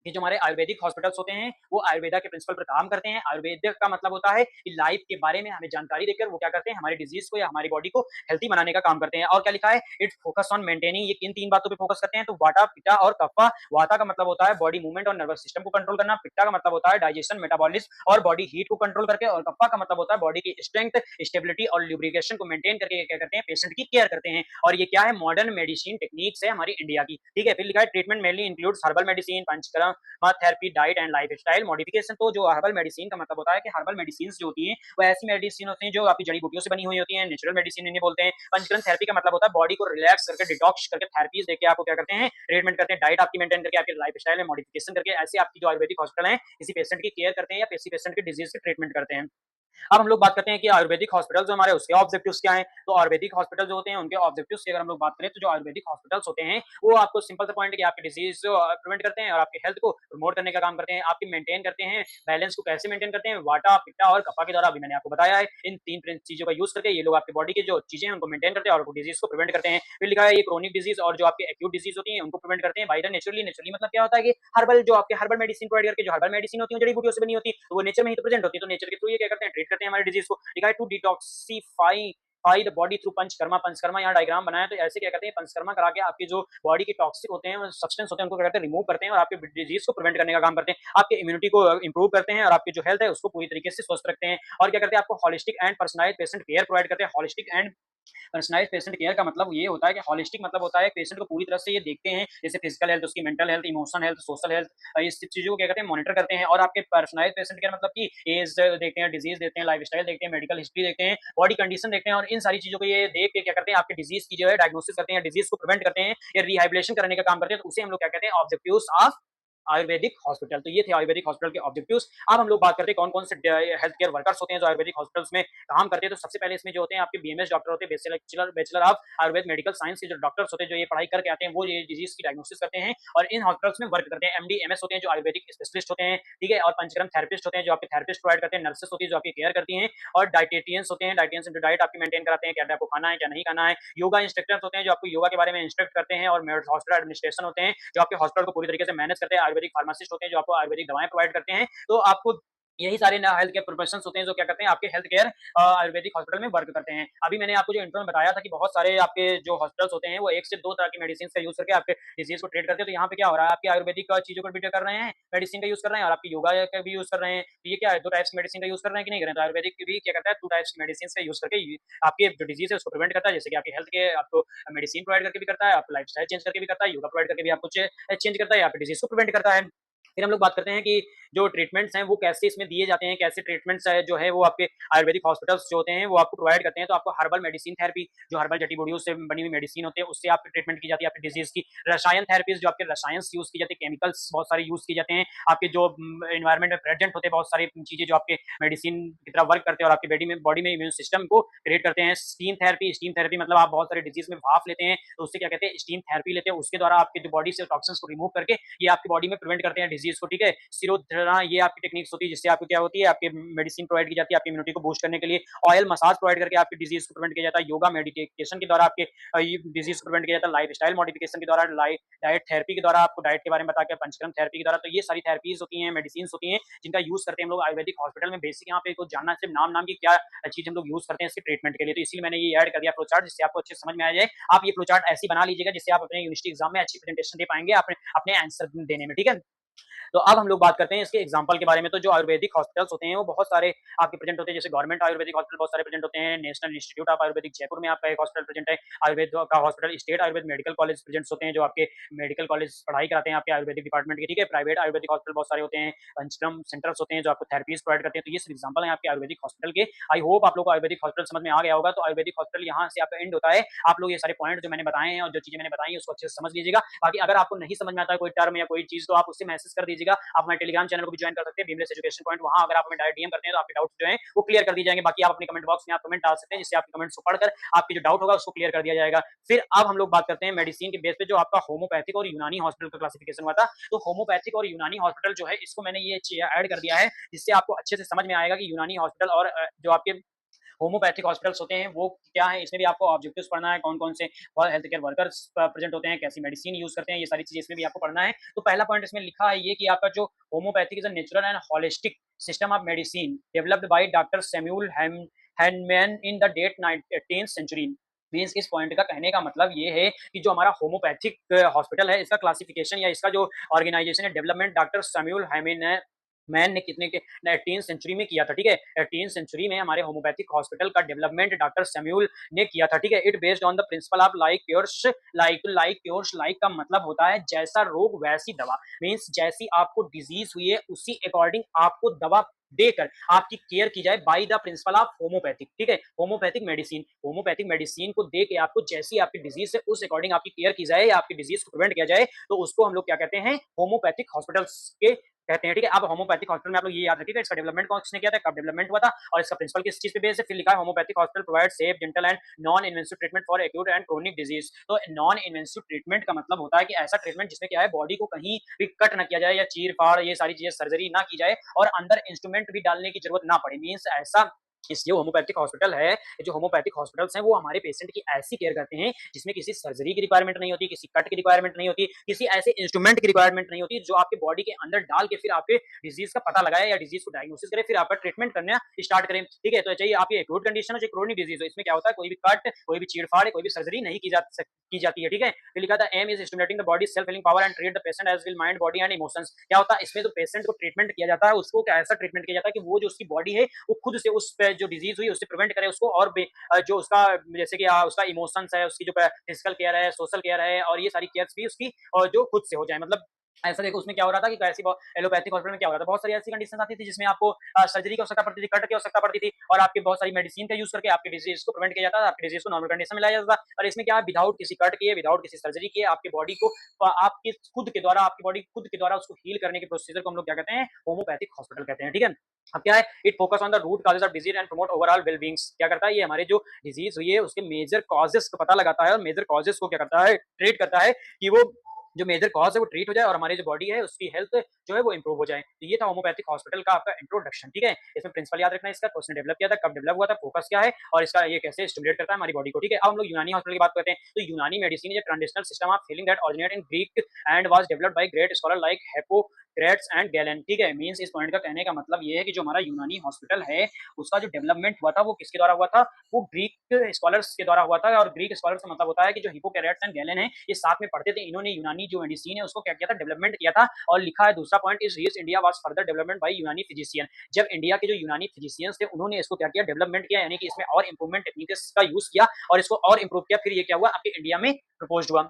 Speaker 1: कि जो हमारे आयुर्वेदिक हॉस्पिटल्स होते हैं वो आयुर्वेदा के प्रिंसिपल पर काम करते हैं। आयुर्वेदिक का मतलब होता है कि लाइफ के बारे में हमें जानकारी देकर वो क्या करते हैं, हमारी डिजीज को या हमारी बॉडी को हेल्थी बनाने का काम करते हैं। और क्या लिखा है, इट फोकस ऑन मेंटेनिंग, ये किन तीन बातों पे फोकस करते हैं, तो वाटा, पित्ता और कफ्फा। वाता का मतलब होता है बॉडी मूवमेंट और नर्वस सिस्टम को कंट्रोल करना, पित्ता का मतलब होता है डाइजेशन, मेटाबॉलिज्म और बॉडी हीट को कंट्रोल करके, और कफ्फा का मतलब होता है बॉडी की स्ट्रेंथ, स्टेबिलिटी और ल्यूब्रिकेशन को मेंटेन करके क्या करते हैं, पेशेंट की केयर करते हैं। और ये क्या है, मॉडर्न मेडिसिन टेक्निक्स है हमारी इंडिया की। ठीक है, फिर लिखा है treatment mainly includes herbal medicine, panchakarma therapy, diet and lifestyle modification. तो जो हर्बल मेडिसिन का मतलब होता है कि हर्बल मेडिसिन जो होती हैं वो ऐसी मेडिसिन होती हैं जो आपकी जड़ी बूटियों से बनी हुई होती हैं, नेचुरल मेडिसिन इन्हें बोलते हैं। पंचकर्म थेरेपी का मतलब होता है बॉडी को रिलैक्स करके, डिटॉक्स करके, थेरेपीज देके आपको क्या करते हैं, ट्रीटमेंट करते हैं। डाइट आपकी मेंटेन करके, आपके लाइफस्टाइल में मॉडिफिकेशन करके, ऐसे आपकी जो आयुर्वेदिक हॉस्पिटल है किसी पेशेंट की केयर करते हैं या किसी पेशेंट के डिजीज के ट्रीटमेंट करते हैं। अब हम लोग बात करते हैं कि आयुर्वेदिक हॉस्पिटल जो हमारे उसके ऑब्जेक्टिव्स क्या हैं। तो आयुर्वेदिक हॉस्पिटल जो होते हैं उनके ऑब्जेक्टिव्स की अगर हम लोग बात करें तो जो आयुर्वेदिक हॉस्पिटल्स होते हैं वो आपको सिंपल सा पॉइंट है कि आपकी डिजीज प्रिवेंट करते हैं और आपकी हेल्थ को प्रमोट करने का काम करते हैं। आपकी मेंटेन करते हैं, बैलेंस को कैसे मेंटेन करते हैं, वाटा, पित्ता और कफा के द्वारा अभी मैंने आपको बताया है। इन तीन चीजों का यूज करके ये लोग आपकी बॉडी की जो चीजें हैं उनको मेंटेन करते हैं और डिजीज को प्रिवेंट करते हैं। फिर लिखा है ये क्रोनिक डिजीज और जो आपके एक्यूट डिजीज होती है उनको प्रिवेंट करते हैं बाई द नेचुरली। नेचुरली मतलब क्या होता है कि हर्बल, जो आपके हर्बल मेडिसिन प्रोवाइड करके, जो हर्बल मेडिसिन होती है जड़ी बूटियों से बनी होती है तो वो नेचर में ही तो प्रेजेंट होती है। तो नेचर के थ्रू ये क्या करते हैं, ट्रीट करते हैं हमारे डिजीज को। लिखा है to detoxify the body through panchakarma. Panchakarma यहाँ डायग्राम बनाया तो ऐसे क्या करते हैं, पंचकर्मा करा के आपकी जो बॉडी के टॉक्सिक होते हैं, सब्सटेंस होते हैं, उनको क्या करते हैं, रिमूव करते हैं और आपके डिजीज को प्रिवेंट करने का काम करते हैं। आपके इम्यूनिटी को इंप्रूव करते हैं और आपकी जो हेल्थ है उसको पूरी तरीके से स्वस्थ रखते हैं। और क्या करते हैं, आपको holistic and personalised patient care provide करते हैं। Holistic and personalised patient care का मतलब ये होता है कि हॉलिस्टिक मतलब होता है पेशेंट को पूरी तरह से ये देखते हैं, जैसे फिजिकल हेल्थ, उसकी mental health, emotional health, social health, इस चीज़ों को क्या कहते हैं मॉनिटर करते हैं। और आपके पर्सनलाइज्ड पेशेंट केयर मतलब कि एज देखते हैं, डिजीज़ देखते हैं, लाइफस्टाइल देखते हैं, मेडिकल हिस्ट्री देखते हैं, बॉडी कंडीशन देखते हैं और इन सारी चीज़ों को ये देख के क्या करते हैं आपके डिजीज़ की जो है डायग्नोसिस करते हैं, डिजीज़ को प्रिवेंट करते हैं या रिहैबिलिटेशन करने का काम करते हैं। तो उसे हम लोग क्या कहते हैं ऑब्जेक्टिव्स ऑफ आयुर्वेदिक हॉस्पिटल। तो ये थे आयुर्वेदिक हॉस्पिटल के ऑब्जेक्टिव्स। अब हम लोग बात करते हैं कौन-कौन से हेल्थ केयर वर्कर्स होते हैं जो आयुर्वेदिक हॉस्पिटल्स में काम करते हैं। तो सबसे पहले इसमें जो होते हैं आपके बीएमएस डॉक्टर होते हैं, bachelor bachelor of Ayurveda medical science के जो डॉक्टर्स होते हैं, जो ये पढ़ाई करके आते हैं, वो ये डिजीज़ की डायग्नोसिस करते हैं और इन हॉस्पिटल्स में वर्क करते हैं। एमडी, एमएस होते हैं जो आयुर्वेदिक स्पेशलिस्ट होते हैं, ठीक है? और पंचकर्म थेरेपिस्ट होते हैं जो आपके थेरेपिस्ट प्रोवाइड करते हैं, नर्सेस होती है जो आपकी केयर करती हैं और डायटीशियंस होते हैं, डायटीशियंस जो डाइट आपकी मेंटेन कराते हैं, क्या आपको खाना है, क्या नहीं खाना है। योगा इंस्ट्रक्टर्स होते हैं जो आपको योगा के बारे में इंस्ट्रक्ट करते हैं और हॉस्पिटल एडमिनिस्ट्रेशन होते हैं जो आपके हॉस्पिटल को पूरी तरीके से मैनेज करते हैं। आयुर्वेदिक फार्मासिस्ट होते हैं जो आपको आयुर्वेदिक दवाएँ प्रोवाइड करते हैं। तो आपको यही सारे ना हेल्थ केयर प्रोफेशंस होते हैं जो क्या करते हैं आपके हेल्थ केयर आयुर्वेदिक हॉस्पिटल में वर्क करते हैं। अभी मैंने आपको जो इंट्रो में बताया था कि बहुत सारे आपके जो हॉस्पिटल्स होते हैं वो 1 से 2 तरह की मेडिसिन का यूज़ करके आपके डिजीज़ को ट्रीट करते हैं। तो यहाँ पे क्या हो रहा है आपकी आयुर्वेदिक चीज़ों को भी कर रहे हैं, मेडिसिन का यूज़ कर रहे हैं और आपकी योगा का भी यूज़ कर रहे हैं। तो ये क्या है 2 टाइप्स की मेडिसिन का यूज़ कर रहे हैं कि नहीं कर रहे हैं? तो आयुर्वेदिक भी क्या करता है 2 टाइप्स की मेडिसिन का यूज़ करके आपके जो डिजीज़ है उसको प्रिवेंट करता है। जैसे कि आपकी हेल्थ के आपको मेडिसिन प्रोवाइड करके भी करता है, आपको लाइफस्टाइल चेंज करके भी करता है, योगा प्रोवाइड करके भी आपको चेंज करता है, आपके डिजीज़ को प्रिवेंट करता है। फिर हम लोग बात करते हैं कि जो ट्रीटमेंट्स हैं वो कैसे इसमें दिए जाते हैं, कैसे ट्रीटमेंट्स है जो है वो आपके आयुर्वेदिक हॉस्पिटल्स जो होते हैं वो आपको प्रोवाइड करते हैं। तो आपको हर्बल मेडिसिन थेरेपी जो हर्बल जड़ी-बूटियों से बनी हुई मेडिसिन होती है उससे आपकी ट्रीटमेंट की जाती है आपकी डिजीज़ की। रसायन थेरेपीज़ जो आपके रसायन्स यूज़ की जाती है, केमिकल्स बहुत सारे यूज़ किए जाते हैं। आपके जो एनवायरनमेंट में प्रेजेंट होते हैं बहुत सारी चीज़ें जो आपके मेडिसिन की तरह वर्क करते हैं और आपकी बॉडी में इम्यून सिस्टम को क्रिएट करते हैं। स्टीम थेरेपी मतलब आप बहुत सारे डिजीज़ में भाप लेते हैं, तो उससे क्या कहते हैं स्टीम थेरेपी लेते हैं, उसके द्वारा आपकी जो बॉडी से टॉक्सिन्स को रिमूव करके ये आपकी बॉडी में प्रिवेंट करते हैं डिजीज़ को, ठीक है? सिरोधना ये आपकी टेक्निक्स होती है जिससे आपको क्या होती है आपकी मेडिसिन प्रोवाइड की जाती है आपकी इम्यूनिटी को बूस्ट करने के लिए। ऑयल मसाज प्रोवाइड करके आपकी डिजीज़ को प्रिवेंट किया जाता है। योगा मेडिटेशन के द्वारा आपके ये डिजीज़ को प्रिवेंट किया जाता है। लाइफस्टाइल मॉडिफिकेशन के द्वारा डाइट थेरेपी के द्वारा आपको डाइट के बारे में बता के पंचकर्म थेरेपी के द्वारा। तो ये सारी थेरेपीज़ होती हैं, मेडिसिन्स होती हैं जिनका यूज़ करते हैं हम लोग आयुर्वेदिक हॉस्पिटल में। बेसिक यहाँ पे कुछ जानना है सिर्फ नाम-नाम की क्या चीज़ हम लोग यूज़ करते हैं इसके ट्रीटमेंट के लिए। तो इसीलिए मैंने ये ऐड कर दिया फ्लो चार्ट जिससे आपको अच्छे से समझ में आ जाए। आप ये फ्लो चार्ट ऐसी बना लीजिएगा जिससे आप अपने यूनिवर्सिटी एग्ज़ाम में अच्छी प्रेजेंटेशन दे पाएँगे अपने अपने आंसर देने में, ठीक है? तो अब हम लोग बात करते हैं इसके एग्जाम्पल के बारे में। तो जो आयुर्वेदिक हॉस्पिटल्स होते हैं वो बहुत सारे आपके प्रेजेंट होते हैं, जैसे गवर्नमेंट आयुर्वेदिक हॉस्पिटल बहुत सारे प्रेजेंट होते हैं। National institute of Ayurvedic Jaipur में आपका एक हॉस्पिटल प्रेजेंट है आयुर्वेद का hospital. State Ayurveda medical college presents होते हैं जो आपके मेडिकल कॉलेज पढ़ाई कराते हैं आपके आयुर्वेदिक डिपार्टमेंट के, ठीक है। प्राइवेट आयुर्वेदिक हॉस्पिटल बहुत सारे होते हैं। पंचक्रम सेंटर्स होते हैं जो आपको थेरेपीज प्रोवाइड करते हैं। तो ये सिर्फ एग्जाम्पल है आपके आयुर्वेदिक हॉस्पिटल के। आई होप आप लोग को आयुर्वेदिक हॉस्पिटल समझ में आ गया होगा। तो आयुर्वेदिक हॉस्पिटल यहाँ से आपका एंड होता है। आप लोग ये सारे पॉइंट जो मैंने बताए हैं और जो चीजें मैंने बताई हैं उसको अच्छे से समझ लीजिएगा। बाकी अगर आपको नहीं समझ में आता है कोई टर्म या कोई चीज तो आप उससे मैसेज कर दीजिएगा। आप हमारे टेलीग्राम चैनल को भी ज्वाइन कर सकते हैं, बीमलेस एजुकेशन पॉइंट। वहां अगर आप हमें डायरेक्ट डीएम करते हैं तो आपके डाउट्स जो हैं वो क्लियर कर दिए जाएंगे। बाकी आप अपने कमेंट बॉक्स में आप कमेंट डाल सकते हैं जिससे आपके कमेंट्स को पढ़कर आपके जो डाउट होगा उसको क्लियर कर दिया जाएगा। फिर अब हम लोग बात करते हैं मेडिसिन के बेस पे जो आपका होम्योपैथिक और यूनानी हॉस्पिटल का क्लासिफिकेशन हुआ था। तो होम्योपैथिक और यूनानी हॉस्पिटल जो है इसको मैंने ये ऐड कर दिया है जिससे आपको अच्छे से समझ में आएगा कि यूनानी हॉस्पिटल और जो आपके होम्योपैथिक हॉस्पिटल्स होते हैं वो क्या है। इसमें भी आपको ऑब्जेक्टिव्स पढ़ना है, कौन कौन से हेल्थ केयर वर्कर्स प्रेजेंट होते हैं, कैसी मेडिसिन यूज करते हैं, ये सारी चीजें इसमें भी आपको पढ़ना है। तो पहला पॉइंट इसमें लिखा है ये कि आपका जो homeopathic is a natural and holistic system of medicine developed by doctor Samuel Hahnemann in the date 18th century. Means इस पॉइंट का कहने का मतलब ये है कि जो हमारा होम्योपैथिक हॉस्पिटल है इसका क्लासिफिकेशन या इसका जो ऑर्गेनाइजेशन है development doctor Samuel Hahnemann man ने कितने के 18th सेंचुरी में किया था, ठीक है। 18th सेंचुरी में हमारे होम्योपैथिक हॉस्पिटल का डेवलपमेंट डॉक्टर सैमुअल ने किया था, ठीक है। It based on the principle of like cures like cures. Like का मतलब होता है जैसा रोग वैसी दवा। मीन्स जैसी आपको डिजीज हुई है उसी अकॉर्डिंग आपको दवा देकर आपकी केयर की जाए by the principle of homeopathic, ठीक है। होम्योपैथिक मेडिसिन को दे के आपको जैसी आपकी डिजीज है उस अकॉर्डिंग आपकी केयर की जाए या आपकी डिजीज को प्रिवेंट किया जाए तो उसको हम लोग क्या कहते हैं होम्योपैथिक हॉस्पिटल्स के कहते हैं, ठीक है। अब होम्योपैथिक हॉस्पिटल में आप लोग ये याद रखिएगा इसका डेवलपमेंट किसने किया था, कब डेवलपमेंट हुआ था और इसका प्रिंसिपल किस चीज पे बेस है। फिर लिखा है homeopathic hospital provide safe gentle and non invasive treatment for acute and chronic disease. तो नॉन इन्वेसिव ट्रीटमेंट का मतलब होता है कि ऐसा ट्रीटमेंट जिसमें क्या है बॉडी को कहीं भी कट ना किया जाए या चीर फाड़ ये सारी चीजें सर्जरी ना की जाए और अंदर इंस्ट्रूमेंट भी डालने की जरूरत ना पड़े। मीन्स ऐसा इस जो होम्योपैथिक हॉस्पिटल है, जो होम्योपैथिक हॉस्पिटल्स हैं वो हमारे पेशेंट की ऐसी केयर करते हैं जिसमें किसी सर्जरी की रिक्वायरमेंट नहीं होती, किसी कट की रिक्वायरमेंट नहीं होती, किसी ऐसे इंस्ट्रूमेंट की रिक्वायरमेंट नहीं होती जो आपके बॉडी के अंदर डाल के फिर आपके डिजीज का पता लगाए या डिजीज को डायग्नोसिस करे फिर आपका ट्रीटमेंट करना स्टार्ट करें, ठीक है। तो चाहिए आपकी एक्यूट कंडीशन हो चाहे क्रोनिक डिजीज हो, इसमें क्या होता है कोई भी कट कोई भी चीड़फाड़ कोई भी सर्जरी नहीं की जाती है, ठीक है। फिर लिखा था aim is stimulating the body self healing power and treat the patient as will mind body and emotions. क्या होता है इसमें जो पेशेंट को ट्रीटमेंट किया जाता है उसको क्या ऐसा ट्रीटमेंट किया जाता है कि वो जो उसकी बॉडी है वो खुद से उस जो डिजीज हुई उससे प्रिवेंट करे उसको, और जो उसका जैसे कि उसका इमोशंस है, उसकी जो फिजिकल केयर है, सोशल केयर है, और ये सारी केयर्स भी उसकी और जो खुद से हो जाए। मतलब ऐसा देखो उसमें क्या हो रहा था कि ऐसी एलोपैथिक हॉस्पिटल में क्या हो रहा था, बहुत सारी ऐसी कंडीशन आती थी जिसमें आपको सर्जरी की आवश्यकता पड़ती थी, कट की आवश्यकता पड़ती थी, और आपकी बहुत सारी मेडिसिन का यूज करके आपके डिजीज को प्रिवेंट किया जाता था, आपके डिजीज को नॉर्मल कंडीशन में लाया जाता था। और इसमें क्या है, विदाउट किसी कट किए, विदाउट किसी सर्जरी किए, आपकी बॉडी को आपके खुद के द्वारा, आपकी बॉडी खुद के द्वारा उसको हील करने के प्रोसीजर को हम लोग क्या कहते हैं, होम्योपैथिक हॉस्पिटल कहते हैं। ठीक है, अब क्या है, it focus on the root causes of disease and promote overall wellbeings. क्या करता है, ये हमारे जो डिजीज हुई है उसके मेजर कॉजेज का पता लगाता है, और मेजर कॉजेज को क्या करता है, ट्रीट करता है कि वो जो मेजर कॉज है वो ट्रीट हो जाए और हमारी जो बॉडी है उसकी हेल्थ जो है वो इंप्रूव हो जाए। तो ये था होम्योपैथिक हॉस्पिटल का आपका इंट्रोडक्शन। ठीक है, इसमें प्रिंसिपल याद रखना है इसका, क्वेश्चन डेवलप किया था, कब डेवलप हुआ था, फोकस क्या है, और इसका ये कैसे स्टिमुलेट करता है हमारी बॉडी को। ठीक है, अब हम लोग यूनानी हॉस्पिटल की बात करते हैं। तो यूनानी medicine is a traditional system of healing that originate in Greek and was developed by great scholar like Hippocrates and Galen. ठीक है, मींस इस पॉइंट का कहने का मतलब ये है कि जो हमारा यूनानी हॉस्पिटल है उसका जो डेवलपमेंट हुआ था वो किसके द्वारा हुआ था, वो ग्रीक स्कॉलर्स के द्वारा हुआ था। और ग्रीक स्कॉलर्स का मतलब होता है कि जो हिप्पोक्रेट्स एंड गैलेन है ये साथ में पढ़ते थे, इन्होंने यूनानी जो मेडिसिन है उसको क्या किया था, डेवलपमेंट किया था। और लिखा है दूसरा point is reach India was further development bye यूनानी फिजिशियन। जब इंडिया के जो यूनानी फिजिशियंस थे उन्होंने इसको क्या किया, डेवलपमेंट किया, यानी कि इसमें और इंप्रूवमेंट टेक्निक्स का यूज किया और इसको और इंप्रूव किया, फिर ये क्या हुआ, आपके इंडिया में प्रपोज्ड हुआ।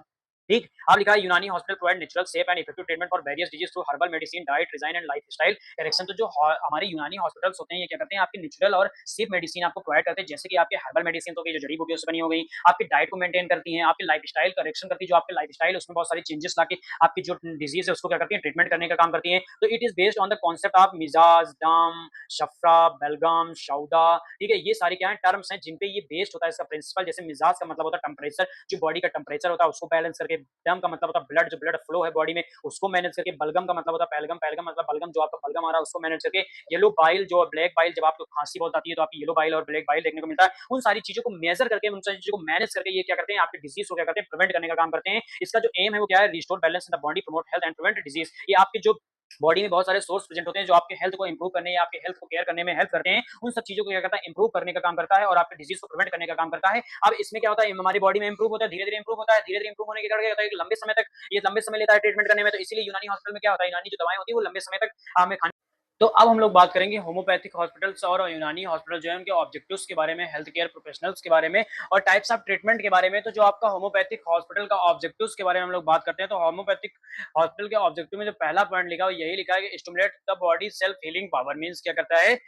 Speaker 1: ठीक, अब लिखा है यूनानी hospital provide natural safe and effective treatment for various disease through herbal medicine, diet, design and lifestyle correction. तो जो हमारे यूनानी हॉस्पिटल्स होते हैं ये क्या करते हैं, आपके नेचुरल और सेफ मेडिसिन आपको प्रोवाइड करते हैं, जैसे कि आपके हर्बल मेडिसिन तो जो जड़ी बूटियों से बनी हो गई, आपकी डाइट को मेंटेन करती हैं, आपकी लाइफस्टाइल करेक्शन करती है, जो आपके लाइफस्टाइल उसमें बहुत सारी चेंजेस लाके आपकी जो डिजीज है उसको क्या करती है, ट्रीटमेंट करने का काम करती है। तो it is based on the concept of मिजाज, दम, शफरा, बेलगम, शौदा। ठीक है, ये सारी क्या है, टर्म्स हैं जिन पे ये बेस्ड होता है इसका प्रिंसिपल। जैसे मिजाज का मतलब होता है टेम्परेचर, जो बॉडी का टेम्परेचर होता है उसको बैलेंस करके, दम का मतलब होता है ब्लड, जो ब्लड फ्लो है बॉडी में उसको मैनेज करके, बलगम का मतलब होता है पैलगम, पैलगम मतलब बलगम, जो आपका बलगम आ रहा है उसको मैनेज करके, येलो बाइल, जो ब्लैक बाइल, जब आपको खांसी बहुत आती है तो आपकी येलो बाइल और ब्लैक बाइल देखने को मिलता है। उन सारी चीजों को मेजर करके, उन सारी चीजों को मैनेज करके ये क्या करते हैं, आपके डिजीज को क्या करते हैं, प्रिवेंट करने का काम करते हैं। इसका जो एम है वो क्या है, restore balance in the body, promote health and prevent disease. ये आपके जो बॉडी में बहुत सारे सोर्स प्रेजेंट होते हैं जो आपके हेल्थ को इंप्रूव करने या आपके हेल्थ को केयर करने में हेल्प करते हैं, उन सब चीजों को क्या करता है, इंप्रूव करने का काम करता है और आपके डिजीज को प्रिवेंट करने का काम करता है। अब इसमें क्या होता है, हमारी बॉडी में इंप्रूव होता है, धीरे धीरे इंप्रूव होता है, धीरे धीरे इंप्रूव होने के कारण क्या होता है, लंबे समय तक ये लंबे समय लेता है ट्रीटमेंट करने में। तो इसीलिए यूनानी हॉस्पिटल में क्या होता है, यूनानी जो दवाएं होती है वो लंबे समय तक हमें खाने। तो अब हम लोग बात करेंगे होम्योपैथिक हॉस्पिटल्स और यूनानी हॉस्पिटल जो है उनके ऑब्जेक्टिव्स के बारे में, हेल्थ केयर प्रोफेशनल्स के बारे में और टाइप्स ऑफ ट्रीटमेंट के बारे में। तो जो आपका होम्योपैथिक हॉस्पिटल का ऑब्जेक्टिव्स के बारे में हम लोग बात करते हैं, तो होम्योपैथिक हॉस्पिटल के ऑब्जेक्टिव में जो पहला पॉइंट लिखा है यही लिखा है कि stimulate the body self healing power. Means क्या करता है,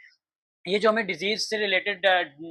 Speaker 1: ये जो हमें डिजीज से रिलेटेड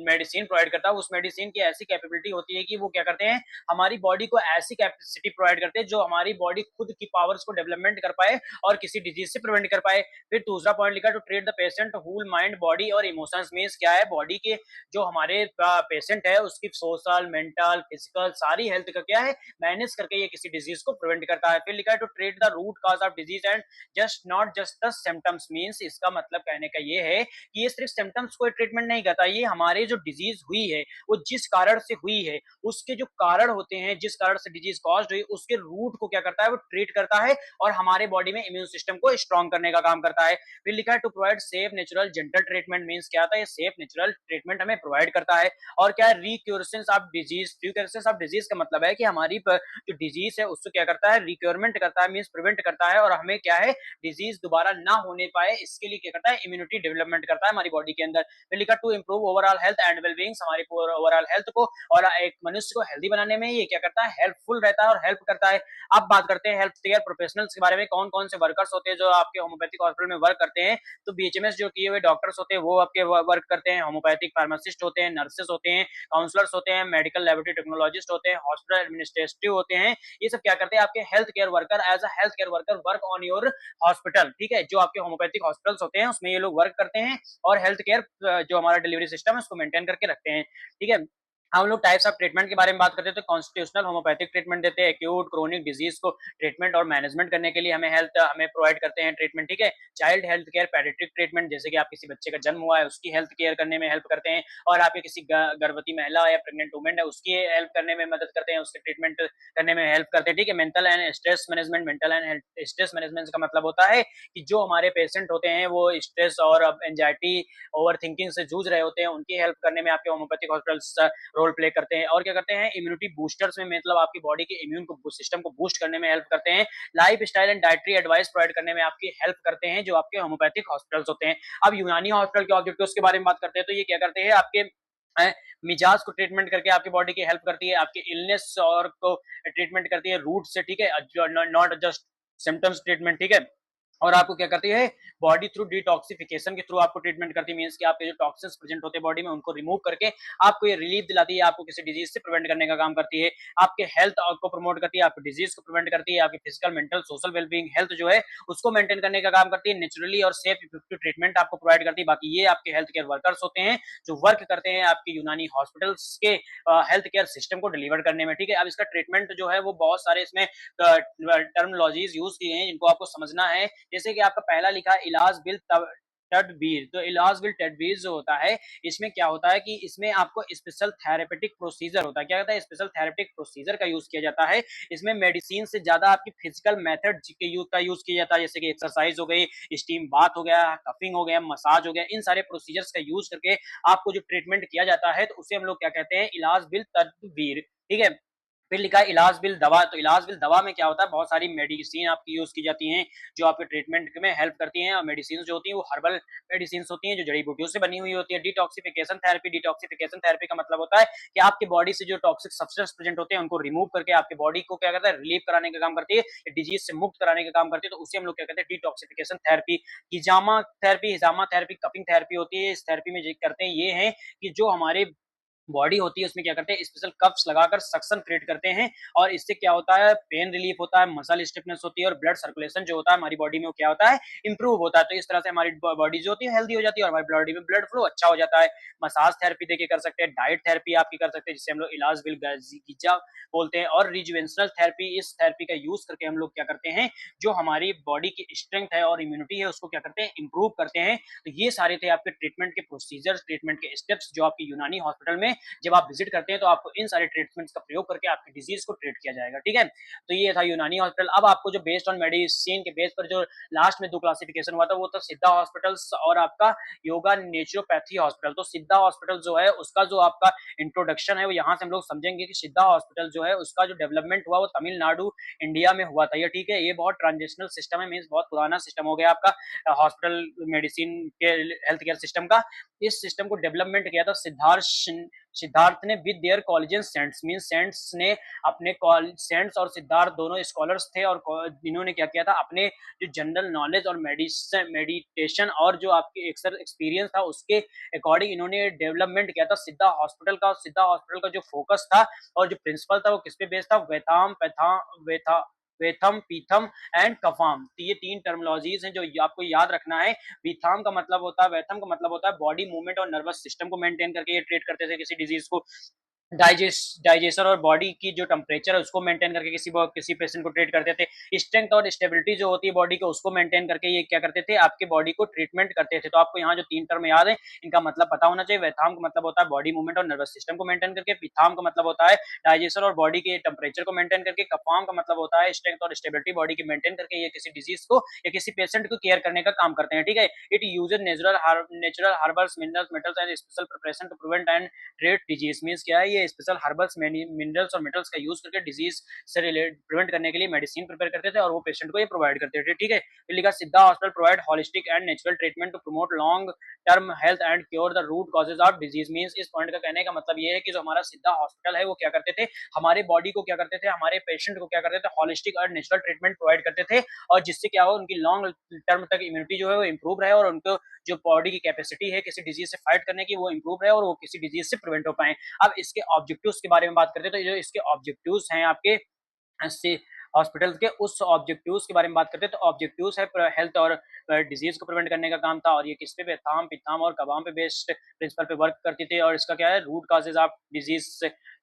Speaker 1: मेडिसिन प्रोवाइड करता है, उस मेडिसिन की ऐसी कैपेबिलिटी होती है कि वो क्या करते हैं, हमारी बॉडी को ऐसी कैपेसिटी प्रोवाइड करते हैं जो हमारी बॉडी खुद की पावर्स को डेवलपमेंट कर पाए और किसी डिजीज से प्रिवेंट कर पाए। फिर दूसरा पॉइंट लिखा, to treat the patient whole mind body और इमोशंस। मींस क्या है, बॉडी के जो हमारे पेशेंट है उसकी सोशल, मेंटल, फिजिकल सारी हेल्थ का क्या है, मैनेज करके ये किसी डिजीज को प्रिवेंट करता है। फिर लिखा है, to treat the root cause of disease and just not just the symptoms. Means इसका मतलब कहने का ये है कि ये सिर्फ सिम्टम्स को ट्रीटमेंट नहीं करता, ये हमारे जो डिजीज हुई है वो जिस कारण से हुई है उसके जो कारण होते हैं, जिस कारण से डिजीज कॉज्ड हुई उसके रूट को क्या करता है, वो ट्रीट करता है और हमारे बॉडी में इम्यून सिस्टम को स्ट्रॉन्ग करने का काम करता है। फिर लिखा है, to provide safe natural gentle treatment. Means क्या होता है, ये सेफ नेचुरल ट्रीटमेंट हमें प्रोवाइड करता है। और क्या है, recurrence of disease. Recurrence of disease का मतलब है कि हमारी जो डिजीज है उसको क्या करता है, रिक्योरमेंट करता है, मींस प्रिवेंट करता है और हमें क्या है, डिजीज दोबारा ना होने पाए इसके लिए क्या करता है, इम्यूनिटी डेवलपमेंट करता है हमारी बॉडी के अंदर। फिर लिखा, to improve overall health and wellbeing. हमारी ओवरऑल हेल्थ को और एक मनुष्य को हेल्दी बनाने में ये क्या करता है, हेल्पफुल रहता है और हेल्प करता है। अब बात करते हैं हेल्थ केयर प्रोफेशनल्स के बारे में, कौन कौन से वर्कर्स होते हैं जो आपके होम्योपैथिक हॉस्पिटल में वर्क करते हैं। तो बीएचएमएस जो किए हुए डॉक्टर्स होते हैं वो आपके वर्क करते हैं, होम्योपैथिक फार्मासिस्ट होते हैं, नर्सेस होते हैं, काउंसलर्स होते हैं, मेडिकल लेबोरेटरी टेक्नोलॉजिस्ट होते हैं, हॉस्पिटल एडमिनिस्ट्रेटिव होते हैं। ये सब क्या करते हैं, आपके health care worker as a health care worker work on your hospital. ठीक है, जो आपके होम्योपैथिक हॉस्पिटल्स होते हैं उसमें ये लोग वर्क करते हैं और हेल्थ केयर जो हमारा डिलीवरी सिस्टम है उसको मेंटेन करके रखते हैं। ठीक है, हम लोग टाइप्स ऑफ ट्रीटमेंट के बारे में बात करते हैं, तो कॉन्स्टिट्यूशनल होम्योपैथिक ट्रीटमेंट देते हैं, एक्यूट क्रोनिक डिजीज को ट्रीटमेंट और मैनेजमेंट करने के लिए हमें प्रोवाइड करते हैं ट्रीटमेंट। ठीक है, चाइल्ड हेल्थ केयर पैडियाट्रिक ट्रीटमेंट, जैसे कि आप किसी बच्चे का जन्म हुआ है उसकी हेल्थ केयर करने में हेल्प करते हैं और आपके किसी गर्भवती महिला या प्रेग्नेंट वुमेन है उसकी हेल्प करने में मदद करते हैं, उसके ट्रीटमेंट करने में हेल्प करते हैं। ठीक है, mental and stress management. Mental and stress management का मतलब होता है कि जो हमारे पेशेंट होते हैं वो स्ट्रेस और एंजाइटी, ओवर थिंकिंग से जूझ रहे होते हैं, उनकी हेल्प करने में आपके होम्योपैथिक हॉस्पिटल्स रोल प्ले करते हैं। और क्या करते हैं, इम्यूनिटी बूस्टर्स में मतलब आपकी बॉडी के इम्यून को सिस्टम को बूस्ट करने में हेल्प करते हैं। Life style and dietary advice provide करने में आपकी हेल्प करते हैं जो आपके होम्योपैथिक हॉस्पिटल्स होते हैं। अब यूनानी हॉस्पिटल के ऑब्जेक्टिव्स के बारे में बात करते हैं तो ये क्या करते हैं, आपके मिजाज को ट्रीटमेंट करके आपकी बॉडी की हेल्प करती है, आपकी इलनेस और को ट्रीटमेंट करती है रूट से, ठीक है, नॉट जस्ट सिम्टम्स ट्रीटमेंट, ठीक है। और आपको क्या करती है, बॉडी थ्रू डिटॉक्सिफिकेशन के थ्रू आपको ट्रीटमेंट करती है, मींस कि आपके जो टॉक्सिन्स प्रेजेंट होते हैं बॉडी में उनको रिमूव करके आपको ये रिलीफ दिलाती है, आपको किसी डिजीज से प्रिवेंट करने का काम करती है, आपके हेल्थ को प्रमोट करती है, आपकी डिजीज को प्रिवेंट करती है, आपकी physical mental social wellbeing health जो है उसको मेंटेन करने का काम करती है, नेचुरली और सेफ इफेक्टिव ट्रीटमेंट आपको प्रोवाइड करती है। बाकी ये आपके हेल्थ केयर वर्कर्स होते हैं जो वर्क करते हैं आपके यूनानी हॉस्पिटल्स के हेल्थ केयर सिस्टम को डिलीवर करने में, ठीक है। अब इसका ट्रीटमेंट जो है वो बहुत सारे इसमें टर्मिनोलॉजीज यूज किए हैं जिनको आपको समझना है। जैसे कि आपका पहला लिखा है इलाज बिल तडबीर, तो इलाज बिल तडबीर जो होता है इसमें क्या होता है कि इसमें आपको स्पेशल थेरेपेटिक प्रोसीजर होता है। क्या होता है, स्पेशल थेरेपेटिक प्रोसीजर का यूज किया जाता है। इसमें मेडिसिन से ज्यादा आपकी फिजिकल मेथड का यूज किया जाता है, जैसे कि एक्सरसाइज हो गई, स्टीम बाथ हो गया, कफिंग हो गया, मसाज हो गया, इन सारे प्रोसीजर्स का यूज करके आपको जो ट्रीटमेंट किया जाता है तो उसे हम लोग क्या कहते हैं, इलाज बिल तदबीर, ठीक है। फिर लिखा है इलाज बिल दवा, तो इलाज बिल दवा में क्या होता है, बहुत सारी मेडिसिन आपकी यूज की जाती हैं जो आपके ट्रीटमेंट में हेल्प करती हैं। और मेडिसिन जो होती हैं वो हर्बल मेडिसिन होती हैं जो जड़ी बूटियों से बनी हुई होती है। डिटॉक्सिफिकेशन थेरेपी का मतलब होता है कि आपके बॉडी से जो टॉक्सिक सब्सटेंस प्रेजेंट होते हैं उनको रिमूव करके आपके बॉडी को क्या करता है, रिलीव कराने का काम करती है, डिजीज से मुक्त कराने का काम करती है, तो उसे हम लोग क्या कहते हैं, डिटॉक्सिफिकेशन थेरेपी। हिजामा थेरेपी, कपिंग थेरेपी होती है। इस थेरेपी में जो करते हैं ये है कि जो हमारे बॉडी होती है उसमें क्या करते हैं, स्पेशल कप्स लगाकर सक्शन क्रिएट करते हैं और इससे क्या होता है, पेन रिलीफ होता है, मसल स्टिफनेस होती है और ब्लड सर्कुलेशन जो होता है हमारी बॉडी में वो क्या होता है, इंप्रूव होता है। तो इस तरह से हमारी बॉडी जो होती है हेल्दी हो जाती है और हमारी बॉडी में ब्लड फ्लो अच्छा हो जाता है। मसाज थेरेपी देके कर सकते हैं, डाइट थेरेपी आपकी कर सकते हैं जिससे हम लोग इलाज बिल गिजा बोलते हैं, और रिजुवेंशनल थेरेपी, इस थेरेपी का यूज करके हम लोग क्या करते हैं, जो हमारी बॉडी की स्ट्रेंथ है और इम्यूनिटी है उसको क्या करते हैं, इंप्रूव करते हैं। तो ये सारे थे आपके ट्रीटमेंट के प्रोसीजर्स, ट्रीटमेंट के स्टेप्स जो आपकी यूनानी हॉस्पिटल में जब आप विजिट करते हैं तो आपको इन सारे ट्रीटमेंट्स का प्रयोग करके आपकी डिजीज को ट्रीट किया जाएगा, ठीक है। तो ये था यूनानी हॉस्पिटल। अब आपको जो बेस्ड ऑन मेडिसिन के बेस पर जो लास्ट में दो क्लासिफिकेशन हुआ था वो था सिद्धा हॉस्पिटल्स और आपका योगा नेचुरोपैथी हॉस्पिटल। तो सिद्धा हॉस्पिटल जो है उसका जो आपका इंट्रोडक्शन है वो यहाँ से हम लोग समझेंगे कि सिद्धा हॉस्पिटल जो है उसका जो डेवलपमेंट हुआ वो तमिलनाडु इंडिया में हुआ था, ये ठीक है। ये बहुत ट्रांजिशनल सिस्टम है, मीन्स बहुत पुराना सिस्टम हो गया आपका हॉस्पिटल मेडिसिन के हेल्थ केयर सिस्टम का। इस सिस्टम को डेवलपमेंट किया था सिद्धार्थ ने with their college saints, mean saints ने अपने सेंट्स और सिद्धार्थ दोनों स्कॉलर्स थे और इन्होंने क्या किया था, अपने जो जनरल नॉलेज और मेडिटेशन और जो आपके एक्सपीरियंस था उसके अकॉर्डिंग इन्होंने डेवलपमेंट किया था सिद्धा हॉस्पिटल का। सिद्धा हॉस्पिटल का जो फोकस था और जो प्रिंसिपल था वो किस पे बेस्ड था, वेथम पीथम एंड कफाम। तो ये तीन टर्मिनोलॉजीज हैं जो आपको याद रखना है। वीथाम का मतलब होता है, वेथम का मतलब होता है बॉडी मूवमेंट और नर्वस सिस्टम को मेंटेन करके ये ट्रीट करते थे किसी डिजीज को। डाइजेशन और बॉडी की जो टेम्परेचर है उसको मेंटेन करके किसी पेशेंट को ट्रीट करते थे। स्ट्रेंथ और स्टेबिलिटी जो होती है बॉडी को उसको मेंटेन करके ये क्या करते थे, आपके बॉडी को ट्रीटमेंट करते थे। तो आपको यहाँ जो तीन टर्म याद है इनका मतलब पता होना चाहिए। वेथाम का मतलब होता है बॉडी मूवमेंट और नर्वस सिस्टम को मेंटेन करके, पिथाम का मतलब होता है डाइजेशन और बॉडी के टेम्परेचर को मेंटेन करके, कफाम का मतलब होता है स्ट्रेंथ और स्टेबिलिटी बॉडी की मेंटेन करके ये किसी डिजीज को या किसी पेशेंट को केयर करने का काम करते हैं, ठीक है। It uses natural herbals minerals metals and special preparation to prevent and treat disease. Means क्या है, ये स्पेशल हर्बल्स मिनरल्स और मेटल्स का यूज करके डिजीज से रिलेट प्रिवेंट करने के लिए मेडिसिन प्रिपेयर करते थे और वो पेशेंट को ये प्रोवाइड करते थे, ठीक है। फिर लिखा Siddha hospital provide holistic and natural treatment to promote long term health and cure the root causes of disease. Means इस पॉइंट का कहने का मतलब ये है कि जो हमारा सिद्धा हॉस्पिटल है वो क्या करते थे, हमारे बॉडी को क्या करते थे, हमारे पेशेंट को क्या करते थे, होलिस्टिक और नेचुरल ट्रीटमेंट प्रोवाइड करते थे और जिससे क्या हो उनकी लॉन्ग टर्म तक इम्यूनिटी जो है वो इंप्रूव रहे और उनको जो बॉडी की कैपेसिटी है किसी डिजीज से फाइट करने की वो इंप्रूव रहे और वो किसी डिजीज से प्रिवेंट हो पाए। अब इसके ऑब्जेक्टिव्स के बारे में बात करते हैं तो जो इसके ऑब्जेक्टिव्स हैं आपके से हॉस्पिटल के, उस ऑब्जेक्टिव्स के बारे में बात करते हैं तो ऑब्जेक्टिव्स है हेल्थ और डिजीज को प्रिवेंट करने का काम था और ये किस पे थाम पिताम और कबाम पे बेस्ड प्रिंसिपल पे वर्क करती थी और इसका क्या है, रूट कॉजेज ऑफ डिजीज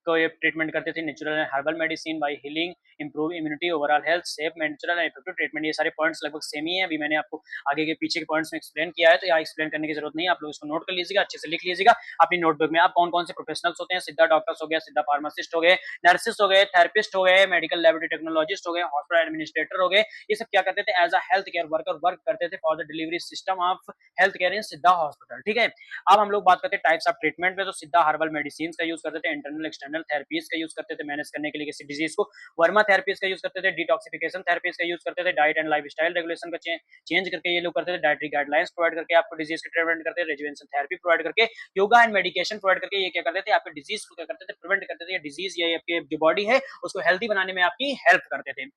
Speaker 1: को ये ट्रीटमेंट करते थे। Natural and herbal medicine bye healing improve immunity overall health safe natural and effective treatment. ये सारे पॉइंट्स लगभग सेम ही है, अभी मैंने आपको आगे के पीछे के पॉइंट्स में एक्सप्लेन किया है तो यहाँ एक्सप्लेन करने की जरूरत नहीं है, आप लोग इसको नोट कर लीजिएगा, अच्छे से लिख लीजिएगा अपनी नोटबुक में। आप कौन कौन से प्रोफेशनल्स होते हैं, सिद्धा डॉक्टर्स हो गया, सिद्धा फार्मासिस्ट हो गए, नर्सेस हो गए, थेरेपिस्ट हो गए, मेडिकल लेबोरेटरी टेक्नोलॉजिस्ट हो गए, हॉस्पिटल एडमिनिस्ट्रेटर हो गए, ये सब क्या करते थे, as a health care worker work करते थे थे for the delivery system of health care in Siddha hospital. ठीक है, अब हम लोग बात करते हैं टाइप्स ऑफ ट्रीटमेंट में। तो सिद्धा हर्बल मेडिसिन का यूज करते थे, इंटरनल एक्सटर्नल थेरेपीज का यूज करते थे मैनेज करने के लिए किसी डिजीज को, वर्मा थेरेपीज का यूज करते थे, डिटॉक्सिफिकेशन थेरेपीज का यूज करते थे, diet and life style regulation का चेंज करके ये लोग करते थे, डाइटरी गाइडलाइंस प्रोवाइड करके आपको डिजीज के ट्रीटमेंट करते थे, रेजुवेंशन थेरेपी प्रोवाइड करके, योगा एंड मेडिकेशन प्रोवाइड करके ये क्या करते थे, आपके डिजीज को क्या करते थे, प्रिवेंट करते थे, डिजीज या आपके जो बॉडी है उसको हेल्दी बनाने में आपकी हेल्प करते थे।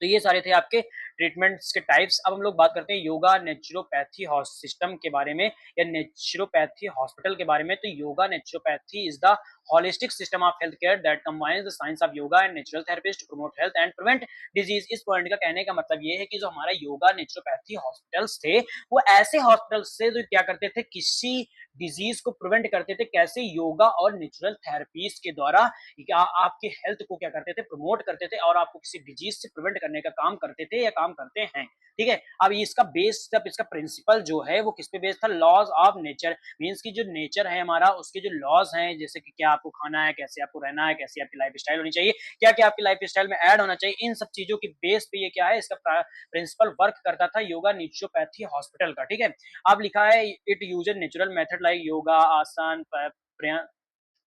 Speaker 1: तो ये सारे थे आपके ट्रीटमेंट्स के टाइप्स। अब हम लोग बात करते हैं योगा नेचुरोपैथी सिस्टम के बारे में या नेचुरोपैथी हॉस्पिटल के बारे में। तो yoga naturopathy is the holistic system of healthcare that combines the science of yoga and natural therapies to promote health and prevent disease। इस पॉइंट का कहने का मतलब ये है कि जो हमारा योगा नेचुरोपैथी हॉस्पिटल्स थे वो ऐसे हॉस्पिटल्स थे जो क्या करते थे, किसी डिजीज को प्रिवेंट करते थे, कैसे योगा और नेचुरल थेरेपीज के द्वारा आपके हेल्थ को क्या करते थे, प्रमोट करते थे और आपको किसी डिजीज से प्रिवेंट करने का काम करते थे या काम करते हैं। ठीक है, अब इसका बेस, जब इसका प्रिंसिपल जो है वो किस पे बेस था, लॉज ऑफ नेचर। मींस की जो नेचर है हमारा उसके जो लॉज हैं, जैसे कि क्या आपको खाना है, कैसे आपको रहना है, कैसी आपकी लाइफ स्टाइल होनी चाहिए, क्या क्या आपकी लाइफ स्टाइल में ऐड होना चाहिए, इन सब चीजों के बेस पे ये क्या है, इसका प्रिंसिपल वर्क करता था योगा नेचुरोपैथी हॉस्पिटल का। ठीक है, अब लिखा है it uses natural method like yoga, asana,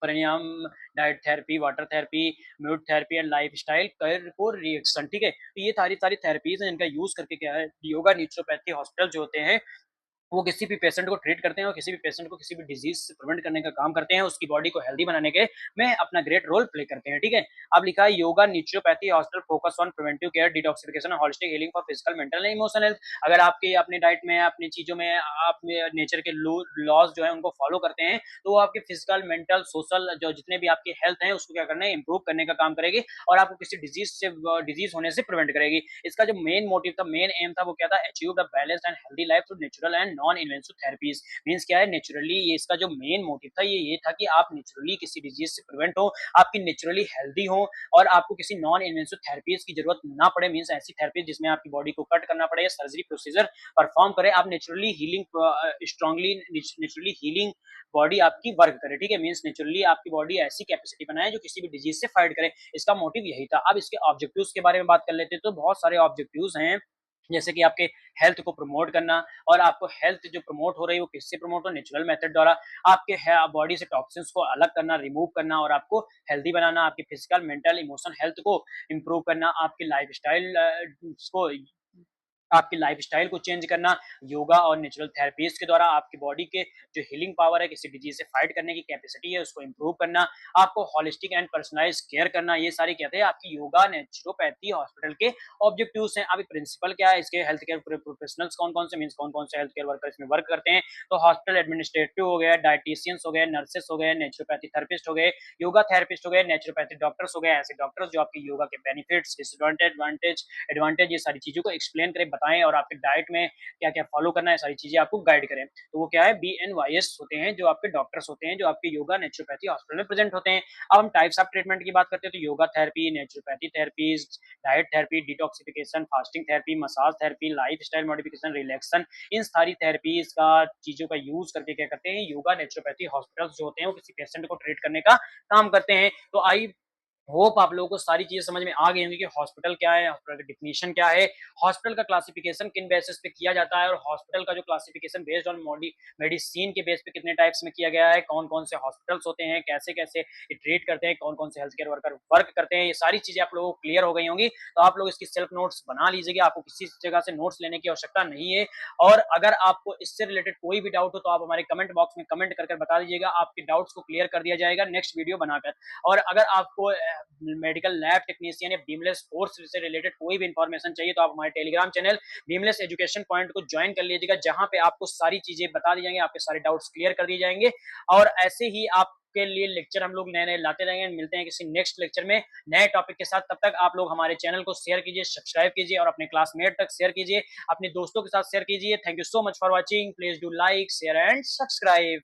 Speaker 1: pranayama, diet therapy, water therapy, mute therapy and life style को रिएक्शन। ठीक है, तो ये सारी सारी थेरेपीज हैं जिनका यूज करके क्या है, योगा नेचुरोपैथी हॉस्पिटल जो होते हैं वो किसी भी पेशेंट को ट्रीट करते हैं और किसी भी पेशेंट को किसी भी डिजीज से प्रिवेंट करने का काम करते हैं, उसकी बॉडी को हेल्दी बनाने के में अपना ग्रेट रोल प्ले करते हैं। ठीक है, अब लिखा है yoga naturopathy hospital focus on preventive care, detoxification और holistic healing for physical, mental and emotional health. अगर आपके अपनी डाइट में, अपनी चीजों में आप नेचर के लॉज जो है उनको फॉलो करते हैं तो वो आपके फिजिकल, मेंटल, सोशल जो जितने भी आपके हेल्थ है उसको क्या करना है, इंप्रूव करने का काम करेगी और आपको किसी डिजीज होने से प्रिवेंट करेगी। इसका जो मेन मोटिव था, मेन एम था, वो क्या था, achieve the balance and healthy life through natural and non invasive therapies. Means क्या है, नेचुरली ये इसका जो मेन मोटिव था ये था कि आप नेचुरली किसी डिजीज से प्रिवेंट हो, आपकी नेचुरली हेल्दी हो और आपको किसी नॉन इन्वेसिव थेरेपीज की जरूरत ना पड़े। मींस ऐसी थेरेपीज जिसमें आपकी बॉडी को कट करना पड़े या सर्जरी प्रोसीजर परफॉर्म करे, आप naturally healing strongly naturally healing body आपकी वर्क करे। ठीक है, मींस नेचुरली आपकी बॉडी ऐसी कैपेसिटी बनाए जो किसी भी डिजीज से फाइट करे, इसका मोटिव यही था। अब इसके ऑब्जेक्टिव्स के बारे में बात कर लेते हैं। तो बहुत सारे ऑब्जेक्टिव्स हैं, जैसे कि आपके हेल्थ को प्रमोट करना, और आपको हेल्थ जो प्रमोट हो रही है वो किससे प्रमोट हो, नेचुरल मेथड द्वारा, आपके बॉडी से टॉक्सिन्स को अलग करना, रिमूव करना और आपको हेल्दी बनाना, आपकी फिजिकल, मेंटल, इमोशनल हेल्थ को इंप्रूव करना, आपकी लाइफस्टाइल को आपकी लाइफस्टाइल को चेंज करना, योगा और नेचुरल थेरेपीज के द्वारा आपकी बॉडी के जो हीलिंग पावर है, किसी डिजीज से फाइट करने की कैपेसिटी है, उसको इंप्रूव करना, आपको होलिस्टिक एंड पर्सनलाइज केयर करना, ये सारी कहते हैं आपकी योगा नेचुरोपैथी हॉस्पिटल के ऑब्जेक्टिव्स हैं। अभी प्रिंसिपल क्या है, इसके हेल्थ केयर प्रोफेशनल्स कौन कौन से, मीन्स कौन कौन से हेल्थ केयर वर्कर इसमें वर्क करते हैं। तो हॉस्पिटल एडमिनिस्ट्रेटिव हो गया, डाइटिशियंस हो गए, नर्सेस हो गए, नेचुरोपैथी थेरेपिस्ट हो गए, योगा थेरेपिस्ट हो गए, नेचुरोपैथी डॉक्टर्स हो गए, ऐसे डॉक्टर्स जो आपकी योगा के बेनिफिट्स, डिसएडवांटेज, एडवांटेज ये सारी चीजों को एक्सप्लेन करें, बताएं और आपके डाइट में क्या क्या फॉलो करना है, सारी चीजें आपको गाइड करें। तो वो क्या है, BNYS होते हैं, जो आपके डॉक्टर्स होते हैं, जो आपके योगा नेचुरोपैथी हॉस्पिटल में प्रेजेंट होते हैं। अब हम टाइप्स ऑफ ट्रीटमेंट की बात करते हैं। तो yoga therapy, naturopathy therapies, diet therapy, detoxification, fasting therapy, massage therapy, life style modification, relaxation, इन सारी थेरेपीज का चीजों का यूज करके क्या करते हैं, योगा नेचुरोपैथी हॉस्पिटल्स जो होते हैं वो किसी पेशेंट को ट्रीट करने का काम करते हैं। तो आई होप आप लोगों को सारी चीजें समझ में आ गई होंगी कि हॉस्पिटल क्या है, हॉस्पिटल की डिफिनीशन क्या है, हॉस्पिटल का क्लासिफिकेशन किन बेसिस पे किया जाता है और हॉस्पिटल का जो क्लासिफिकेशन बेस्ड ऑन मेडिसिन के बेस पे कितने टाइप्स में किया गया है, कौन कौन से हॉस्पिटल्स होते हैं, कैसे कैसे ये ट्रीट करते हैं, कौन कौन से हेल्थ केयर वर्कर वर्क करते हैं, ये सारी चीजें आप लोगों को क्लियर हो गई होंगी। तो आप लोग इसकी सेल्फ नोट्स बना लीजिएगा, आपको किसी जगह से नोट्स लेने की आवश्यकता नहीं है। और अगर आपको इससे रिलेटेड कोई भी डाउट हो तो आप हमारे कमेंट बॉक्स में कमेंट कर बता दीजिएगा, आपके डाउट्स को क्लियर कर दिया जाएगा नेक्स्ट वीडियो बनाकर। और अगर आपको मेडिकल लैब टेक्नीशियन या बीमलेस कोर्स से रिलेटेड कोई भी इंफॉर्मेशन चाहिए तो आप हमारे टेलीग्राम चैनल बीमलेस एजुकेशन पॉइंट को ज्वाइन कर लीजिएगा, जहां पे आपको सारी चीजें बता दी जाएंगे, आपके सारे डाउट्स क्लियर कर दिए जाएंगे। और ऐसे ही आप के लिए लेक्चर हम लोग नए नए लाते रहेंगे। मिलते हैं किसी नेक्स्ट लेक्चर में नए टॉपिक के साथ। तब तक आप लोग हमारे चैनल को शेयर कीजिए, सब्सक्राइब कीजिए और अपने क्लासमेट तक शेयर कीजिए, अपने दोस्तों के साथ शेयर कीजिए। Thank you so much for watching. Please do like, share and subscribe.